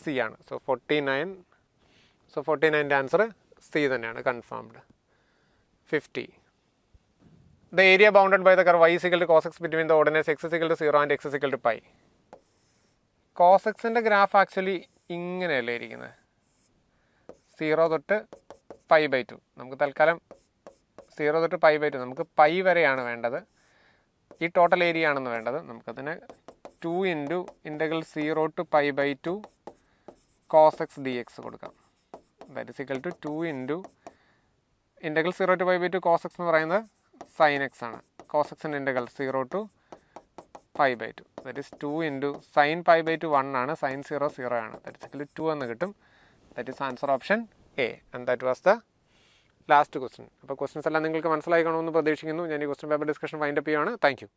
സി ആണ്. സോ 49. സോ 49ൻ്റെ ആൻസർ സി തന്നെയാണ്, confirmed. 50. The area bounded by the curve y is equal to cos x between the ordinates x is equal to 0 and x is equal to pi. Cos xൻ്റെ ഗ്രാഫ് ആക്ച്വലി ഇങ്ങനെയല്ലേ ഇരിക്കുന്നത്? 0 തൊട്ട് പൈ ബൈ 2. നമുക്ക് തൽക്കാലം 0 തൊട്ട് പൈ ബൈ 2 നമുക്ക് പൈ വരെയാണ് വേണ്ടത്. ഈ ടോട്ടൽ ഏരിയ ആണെന്ന് വേണ്ടത്. നമുക്കതിന് 2 into integral 0 to pi by 2 cos x dx കൊടുക്കാം. ദാറ്റ് is equal to 2 into integral 0 to pi by 2 cos x എന്ന് പറയുന്നത് സൈൻ എക്സ് ആണ്. കോസ് എക്സിൻ്റെ integral 0 to pi by two. That is 2 into sine pi by two 1 ആണ്, സൈൻ 0 0 ആണ്. ദറ്റ് ഇസ് ഇക്വൽ ടു 2 എന്ന് കിട്ടും. That is answer option A. And that was the last question. അപ്പോൾ ക്വസ്റ്റ്യൻസ് എല്ലാം നിങ്ങൾക്ക് മനസ്സിലായി കാണുമെന്ന് പ്രതീക്ഷിക്കുന്നു. ഞാൻ ഈ ക്വസ്റ്റ്യൻ പേപ്പർ ഡിസ്കഷൻ വൈൻഡപ്പ് ചെയ്യുകയാണ്. Thank you.